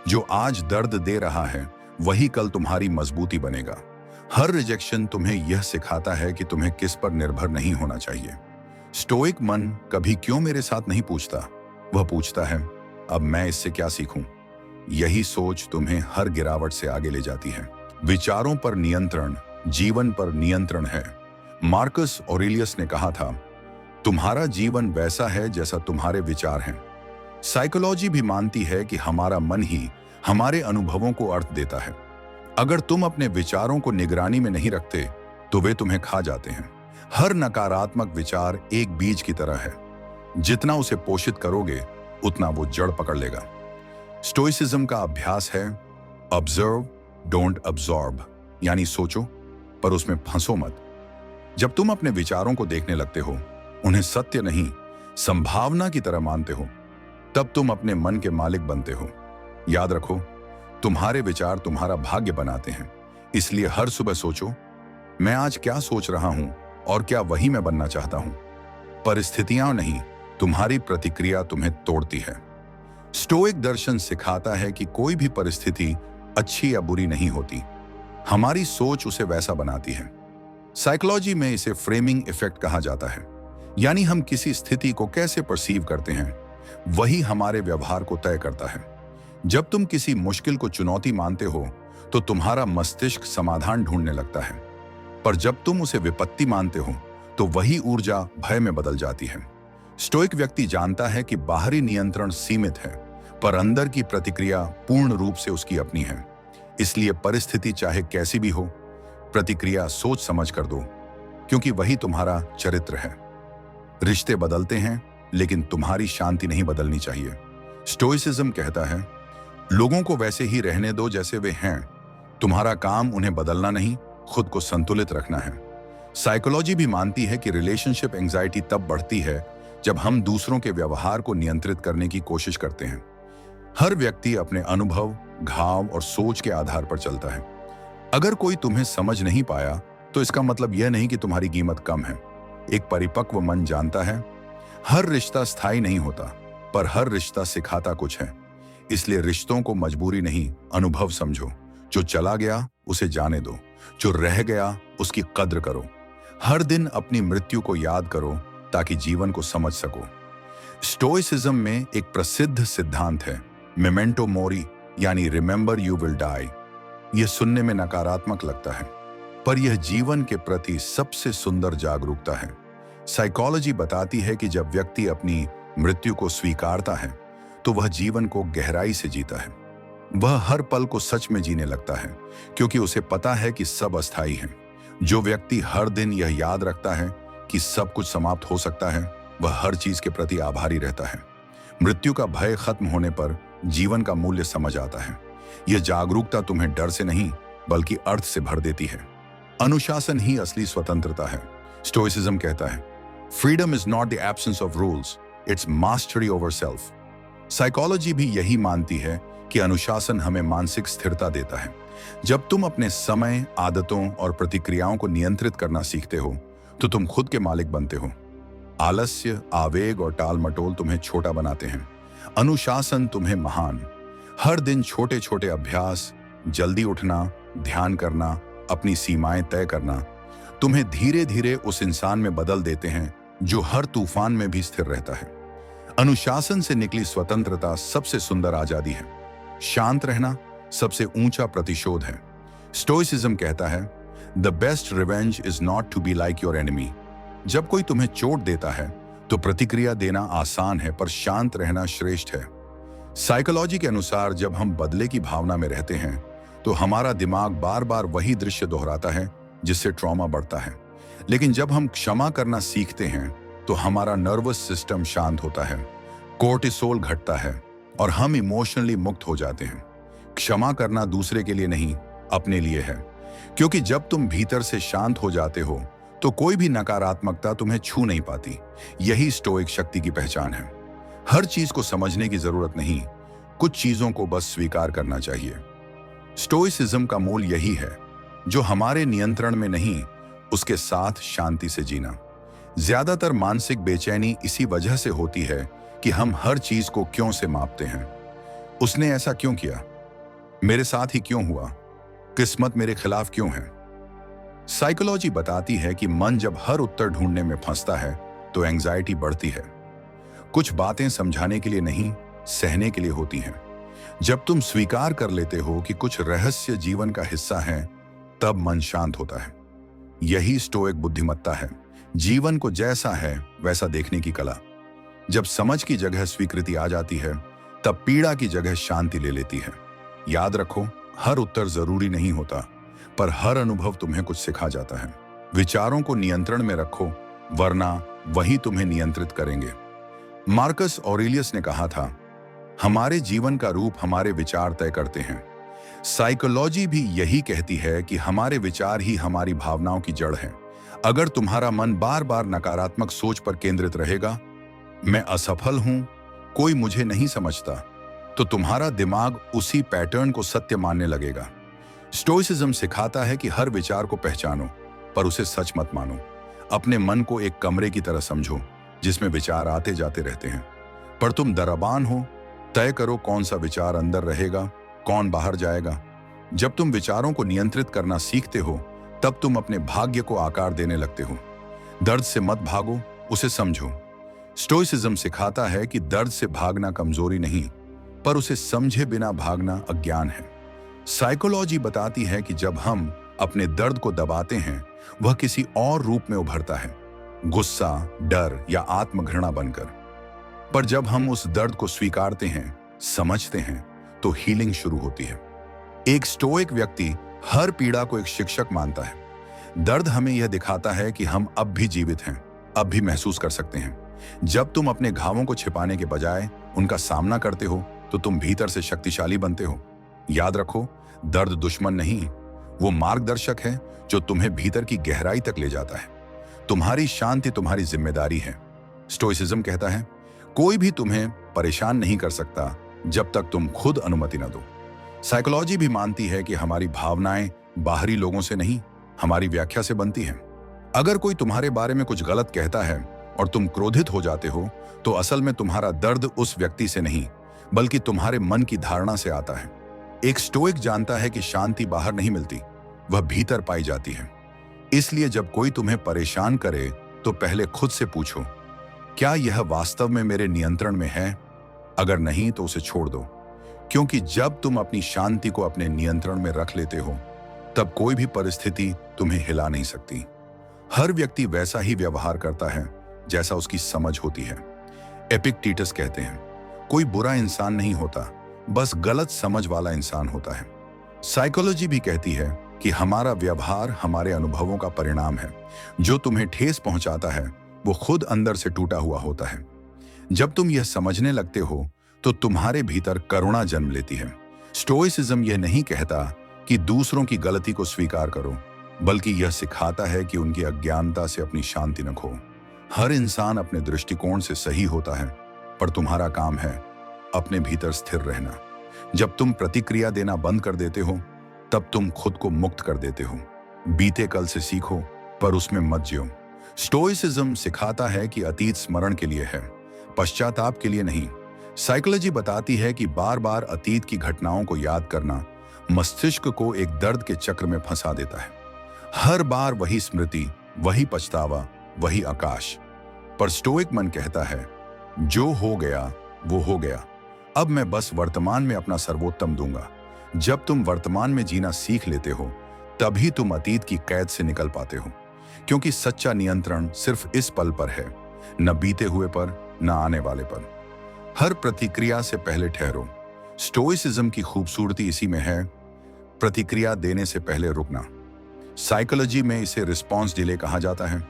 जो आज दर्द दे रहा है, वही कल तुम्हारी मजबूती बनेगा। हर रिजेक्शन तुम्हें यह सिखाता है कि तुम्हें किस पर निर्भर नहीं होना चाहिए। स्टोइक मन कभी क्यों मेरे साथ नहीं पूछता, वह पूछता है, अब मैं इससे क्या सीखूं। यही सोच तुम्हें हर गिरावट से आगे ले जाती है। विचारों पर नियंत्रण जीवन पर नियंत्रण है। मार्कस ऑरेलियस ने कहा था, तुम्हारा जीवन वैसा है जैसा तुम्हारे विचार हैं। साइकोलॉजी भी मानती है कि हमारा मन ही हमारे अनुभवों को अर्थ देता है। अगर तुम अपने विचारों को निगरानी में नहीं रखते, तो वे तुम्हें खा जाते हैं। हर नकारात्मक विचार एक बीज की तरह है, जितना उसे पोषित करोगे उतना वो जड़ पकड़ लेगा। स्टोइसिज्म का अभ्यास है ऑब्जर्व डोंट अब्सॉर्ब, यानी सोचो पर उसमें फंसो मत। जब तुम अपने विचारों को देखने लगते हो, उन्हें सत्य नहीं, संभावना की तरह मानते हो, तब तुम अपने मन के मालिक बनते हो। याद रखो, तुम्हारे विचार तुम्हारा भाग्य बनाते हैं। इसलिए हर सुबह सोचो, मैं आज क्या सोच रहा हूं और क्या वही मैं बनना चाहता हूं। परिस्थितियां नहीं, तुम्हारी प्रतिक्रिया तुम्हें तोड़ती है। स्टोइक दर्शन सिखाता है कि कोई भी परिस्थिति अच्छी या बुरी नहीं होती, हमारी सोच उसे वैसा बनाती है। साइकोलॉजी में इसे फ्रेमिंग इफेक्ट कहा जाता है, यानी हम किसी स्थिति को कैसे परसीव करते हैं वही हमारे व्यवहार को तय करता है। जब तुम किसी मुश्किल को चुनौती मानते हो तो तुम्हारा मस्तिष्क समाधान ढूंढने लगता है, पर जब तुम उसे विपत्ति मानते हो तो वही ऊर्जा भय में बदल जाती है। स्टोइक व्यक्ति जानता है कि बाहरी नियंत्रण सीमित है, पर अंदर की प्रतिक्रिया पूर्ण रूप से उसकी अपनी है। इसलिए परिस्थिति चाहे कैसी भी हो, प्रतिक्रिया सोच समझ कर दो, क्योंकि वही तुम्हारा चरित्र है। रिश्ते बदलते हैं, लेकिन तुम्हारी शांति नहीं बदलनी चाहिए। स्टोइसिज्म कहता है, लोगों को वैसे ही रहने दो जैसे वे हैं, तुम्हारा काम उन्हें बदलना नहीं, खुद को संतुलित रखना है। साइकोलॉजी भी मानती है कि रिलेशनशिप एंजाइटी तब बढ़ती है जब हम दूसरों के व्यवहार को नियंत्रित करने की कोशिश करते हैं। हर व्यक्ति अपने अनुभव, घाव और सोच के आधार पर चलता है। अगर कोई तुम्हें समझ नहीं पाया तो इसका मतलब यह नहीं कि तुम्हारी कीमत कम है। एक परिपक्व मन जानता है, हर रिश्ता स्थायी नहीं होता, पर हर रिश्ता सिखाता कुछ है। इसलिए रिश्तों को मजबूरी नहीं, अनुभव समझो। जो चला गया उसे जाने दो, जो रह गया उसकी कद्र करो। हर दिन अपनी मृत्यु को याद करो ताकि जीवन को समझ सको। स्टोइसिज्म में एक प्रसिद्ध सिद्धांत है, मेमेंटो मोरी, यानी रिमेंबर यू विल डाई। यह सुनने में नकारात्मक लगता है, पर यह जीवन के प्रति सबसे सुंदर जागरूकता है। साइकोलॉजी बताती है कि जब व्यक्ति अपनी मृत्यु को स्वीकारता है तो वह जीवन को गहराई से जीता है। वह हर पल को सच में जीने लगता है, क्योंकि उसे पता है कि सब अस्थायी है। जो व्यक्ति हर दिन यह याद रखता है कि सब कुछ समाप्त हो सकता है, वह हर चीज के प्रति आभारी रहता है। मृत्यु का भय खत्म होने पर जीवन का मूल्य समझ आता है। यह जागरूकता तुम्हें डर से नहीं बल्कि अर्थ से भर देती है। अनुशासन ही असली स्वतंत्रता है। स्टोइसिज्म कहता है, freedom is not the absence of rules, it's mastery over self. Psychology भी यही मानती है कि अनुशासन हमें मानसिक स्थिरता देता है। जब तुम अपने समय, आदतों और प्रतिक्रियाओं को नियंत्रित करना सीखते हो तो तुम खुद के मालिक बनते हो। आलस्य, आवेग और टाल मटोल तुम्हें छोटा बनाते हैं, अनुशासन तुम्हें महान। हर दिन छोटे छोटे अभ्यास, जल्दी उठना, ध्यान करना, अपनी सीमाएं तय करना, तुम्हें धीरे धीरे उस इंसान में बदल देते हैं जो हर तूफान में भी स्थिर रहता है। अनुशासन से निकली स्वतंत्रता सबसे सुंदर आजादी है। शांत रहना सबसे ऊंचा प्रतिशोध है। स्टोइसिज्म कहता है, the best revenge is not to be like your enemy. जब कोई तुम्हें चोट देता है तो प्रतिक्रिया देना आसान है, पर शांत रहना श्रेष्ठ है। साइकोलॉजी के अनुसार जब हम बदले की भावना में रहते हैं तो हमारा दिमाग बार बार वही दृश्य दोहराता है, जिससे ट्रॉमा बढ़ता है। लेकिन जब हम क्षमा करना सीखते हैं तो हमारा नर्वस सिस्टम शांत होता है, कोर्टिसोल घटता है और हम इमोशनली मुक्त हो जाते हैं। क्षमा करना दूसरे के लिए नहीं, अपने लिए है, क्योंकि जब तुम भीतर से शांत हो जाते हो तो कोई भी नकारात्मकता तुम्हें छू नहीं पाती। यही स्टोइक शक्ति की पहचान है। हर चीज को समझने की जरूरत नहीं, कुछ चीजों को बस स्वीकार करना चाहिए। स्टोइसिज्म का मूल यही है, जो हमारे नियंत्रण में नहीं, उसके साथ शांति से जीना। ज्यादातर मानसिक बेचैनी इसी वजह से होती है कि हम हर चीज को क्यों से मापते हैं। उसने ऐसा क्यों किया, मेरे साथ ही क्यों हुआ, किस्मत मेरे खिलाफ क्यों है। साइकोलॉजी बताती है कि मन जब हर उत्तर ढूंढने में फंसता है तो एंजाइटी बढ़ती है। कुछ बातें समझाने के लिए नहीं, सहने के लिए होती हैं। जब तुम स्वीकार कर लेते हो कि कुछ रहस्य जीवन का हिस्सा है, तब मन शांत होता है। यही स्टोइक बुद्धिमत्ता है, जीवन को जैसा है वैसा देखने की कला। जब समझ की जगह स्वीकृति आ जाती है, तब पीड़ा की जगह शांति ले लेती है। याद रखो, हर उत्तर जरूरी नहीं होता, पर हर अनुभव तुम्हें कुछ सिखा जाता है। विचारों को नियंत्रण में रखो, वरना वही तुम्हें नियंत्रित करेंगे। मार्कस ऑरेलियस ने कहा था, हमारे जीवन का रूप हमारे विचार तय करते हैं। साइकोलॉजी भी यही कहती है कि हमारे विचार ही हमारी भावनाओं की जड़ है। अगर तुम्हारा मन बार बार नकारात्मक सोच पर केंद्रित रहेगा, मैं असफल हूं, कोई मुझे नहीं समझता, तो तुम्हारा दिमाग उसी पैटर्न को सत्य मानने लगेगा। स्टोइसिज्म सिखाता है कि हर विचार को पहचानो, पर उसे सच मत मानो। अपने मन को एक कमरे की तरह समझो जिसमें विचार आते जाते रहते हैं, पर तुम दरबान हो। तय करो कौन सा विचार अंदर रहेगा, कौन बाहर जाएगा। जब तुम विचारों को नियंत्रित करना सीखते हो, तब तुम अपने भाग्य को आकार देने लगते हो। दर्द से मत भागो, उसे समझो। स्टोइसिज्म सिखाता है कि दर्द से भागना कमजोरी नहीं, पर उसे समझे बिना भागना अज्ञान है। साइकोलॉजी बताती है कि जब हम अपने दर्द को दबाते हैं, वह किसी और रूप में उभरता है, गुस्सा, डर या आत्मघृणा बनकर। पर जब हम उस दर्द को स्वीकारते हैं, समझते हैं, तो हीलिंग शुरू होती है। एक स्टोइक व्यक्ति हर पीड़ा को एक शिक्षक मानता है। दर्द हमें यह दिखाता है कि हम अब भी जीवित हैं, अब भी महसूस कर सकते हैं। जब तुम अपने घावों को छिपाने के बजाय उनका सामना करते हो, तो तुम भीतर से शक्तिशाली बनते हो। याद रखो, दर्द दुश्मन नहीं, वो मार्गदर्शक है जो तुम्हें भीतर की गहराई तक ले जाता है। तुम्हारी शांति तुम्हारी जिम्मेदारी है। स्टोइसिज्म कहता है, कोई भी तुम्हें परेशान नहीं कर सकता जब तक तुम खुद अनुमति न दो। साइकोलॉजी भी मानती है कि हमारी भावनाएं बाहरी लोगों से नहीं, हमारी व्याख्या से बनती हैं। अगर कोई तुम्हारे बारे में कुछ गलत कहता है और तुम क्रोधित हो जाते हो, तो असल में तुम्हारा दर्द उस व्यक्ति से नहीं, बल्कि तुम्हारे मन की धारणा से आता है। एक स्टोइक जानता है कि शांति बाहर नहीं मिलती, वह भीतर पाई जाती है। इसलिए जब कोई तुम्हें परेशान करे, तो पहले खुद से पूछो, क्या यह वास्तव में मेरे नियंत्रण में है? अगर नहीं, तो उसे छोड़ दो। क्योंकि जब तुम अपनी शांति को अपने नियंत्रण में रख लेते हो, तब कोई भी परिस्थिति तुम्हें हिला नहीं सकती। हर व्यक्ति वैसा ही व्यवहार करता है जैसा उसकी समझ होती है। एपिक्टेटस कहते हैं, कोई बुरा इंसान नहीं होता, बस गलत समझ वाला इंसान होता है। साइकोलॉजी भी कहती है कि हमारा व्यवहार हमारे अनुभवों का परिणाम है। जो तुम्हें ठेस पहुंचाता है, वो खुद अंदर से टूटा हुआ होता है। जब तुम यह समझने लगते हो, तो तुम्हारे भीतर करुणा जन्म लेती है। स्टोइसिज्म यह नहीं कहता कि दूसरों की गलती को स्वीकार करो, बल्कि यह सिखाता है कि उनकी अज्ञानता से अपनी शांति न खो। हर इंसान अपने दृष्टिकोण से सही होता है, पर तुम्हारा काम है अपने भीतर स्थिर रहना। जब तुम प्रतिक्रिया देना बंद कर देते हो, तब तुम खुद को मुक्त कर देते हो। बीते कल से सीखो, पर उसमें मत जियो। स्टोइसिज्म सिखाता है कि अतीत स्मरण के लिए है, पश्चाताप के लिए नहीं। साइकोलॉजी बताती है कि बार बार अतीत की घटनाओं को याद करना मस्तिष्क को एक दर्द के चक्र में फंसा देता है। हर बार वही स्मृति, वही पछतावा, वही आकाश। पर स्टोइक मन कहता है, जो हो गया वो हो गया, अब मैं बस वर्तमान में अपना सर्वोत्तम दूंगा। जब तुम वर्तमान में जीना सीख लेते हो, तभी तुम अतीत की कैद से निकल पाते हो। क्योंकि सच्चा नियंत्रण सिर्फ इस पल पर है, न बीते हुए पर, न आने वाले पर। हर प्रतिक्रिया से पहले ठहरो। स्टोइसिज्म की खूबसूरती इसी में है, प्रतिक्रिया देने से पहले रुकना। साइकोलॉजी में इसे रिस्पॉन्स डिले कहा जाता है,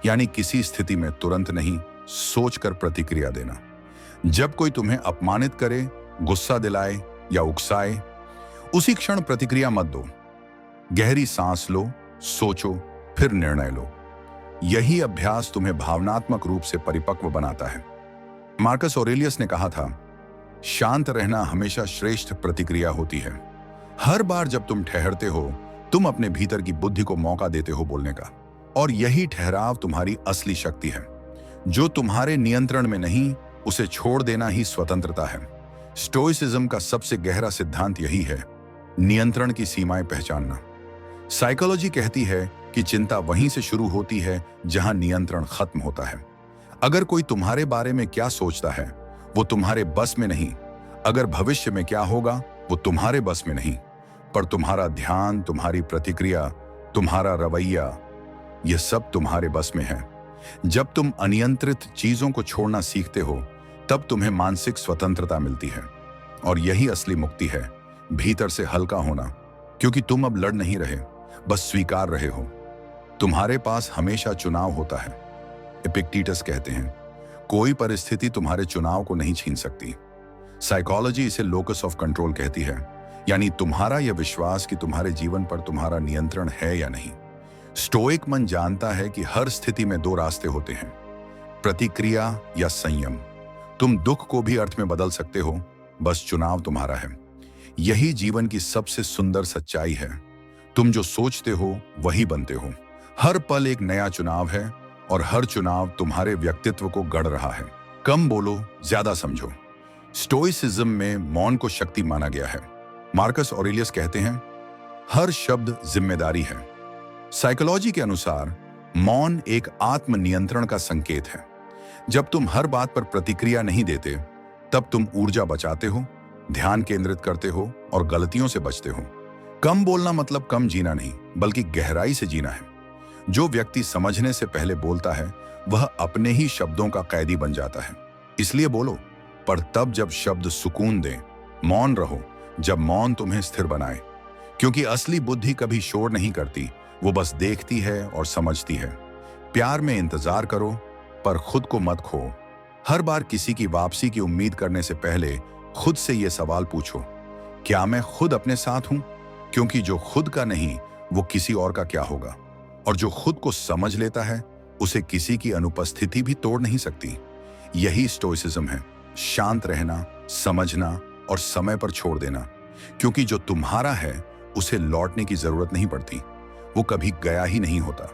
यानी किसी स्थिति में तुरंत नहीं, सोचकर प्रतिक्रिया देना। जब कोई तुम्हें अपमानित करे, गुस्सा दिलाए या उकसाए, उसी क्षण प्रतिक्रिया मत दो। गहरी सांस लो, सोचो, फिर निर्णय लो। यही अभ्यास तुम्हें भावनात्मक रूप से परिपक्व बनाता है। मार्कस ऑरेलियस ने कहा था, शांत रहना हमेशा श्रेष्ठ प्रतिक्रिया होती है। हर बार जब तुम ठहरते हो, तुम अपने भीतर की बुद्धि को मौका देते हो बोलने का, और यही ठहराव तुम्हारी असली शक्ति है। जो तुम्हारे नियंत्रण में नहीं, उसे छोड़ देना ही स्वतंत्रता है। स्टोइसिज्म का सबसे गहरा सिद्धांत यही है, नियंत्रण की सीमाएं पहचानना। साइकोलॉजी कहती है कि चिंता वहीं से शुरू होती है जहां नियंत्रण खत्म होता है। अगर कोई तुम्हारे बारे में क्या सोचता है, वो तुम्हारे बस में नहीं। अगर भविष्य में क्या होगा, वो तुम्हारे बस में नहीं। पर तुम्हारा ध्यान, तुम्हारी प्रतिक्रिया, तुम्हारा रवैया, यह सब तुम्हारे बस में है। जब तुम अनियंत्रित चीजों को छोड़ना सीखते हो, तब तुम्हें मानसिक स्वतंत्रता मिलती है। और यही असली मुक्ति है, भीतर से हल्का होना। क्योंकि तुम अब लड़ नहीं रहे, बस स्वीकार रहे हो। तुम्हारे पास हमेशा चुनाव होता है। एपिक्टेटस कहते हैं, कोई परिस्थिति तुम्हारे चुनाव को नहीं छीन सकती। साइकोलॉजी इसे लोकस ऑफ कंट्रोल कहती है, यानी तुम्हारा यह विश्वास कि तुम्हारे जीवन पर तुम्हारा नियंत्रण है या नहीं। स्टोइक मन जानता है कि हर स्थिति में दो रास्ते होते हैं, प्रतिक्रिया या संयम। तुम दुख को भी अर्थ में बदल सकते हो, बस चुनाव तुम्हारा है। यही जीवन की सबसे सुंदर सच्चाई है। तुम जो सोचते हो वही बनते हो। हर पल एक नया चुनाव है और हर चुनाव तुम्हारे व्यक्तित्व को गढ़ रहा है। कम बोलो, ज्यादा समझो। स्टोइसिज्म में मौन को शक्ति माना गया है। मार्कस ऑरेलियस कहते हैं, हर शब्द जिम्मेदारी है। साइकोलॉजी के अनुसार मौन एक आत्मनियंत्रण का संकेत है। जब तुम हर बात पर प्रतिक्रिया नहीं देते, तब तुम ऊर्जा बचाते हो, ध्यान केंद्रित करते हो और गलतियों से बचते हो। कम बोलना मतलब कम जीना नहीं, बल्कि गहराई से जीना है। जो व्यक्ति समझने से पहले बोलता है, वह अपने ही शब्दों का कैदी बन जाता है। इसलिए बोलो, पर तब जब शब्द सुकून दें। मौन रहो जब मौन तुम्हें स्थिर बनाए, क्योंकि असली बुद्धि कभी शोर नहीं करती, वो बस देखती है और समझती है। प्यार में इंतजार करो, पर खुद को मत खो। हर बार किसी की वापसी की उम्मीद करने से पहले खुद से यह सवाल पूछो, क्या मैं खुद अपने साथ हूं? क्योंकि जो खुद का नहीं, वो किसी और का क्या होगा। और जो खुद को समझ लेता है, उसे किसी की अनुपस्थिति भी तोड़ नहीं सकती। यही स्टोइसिज्म है, शांत रहना, समझना और समय पर छोड़ देना। क्योंकि जो तुम्हारा है, उसे लौटने की जरूरत नहीं पड़ती, वो कभी गया ही नहीं होता।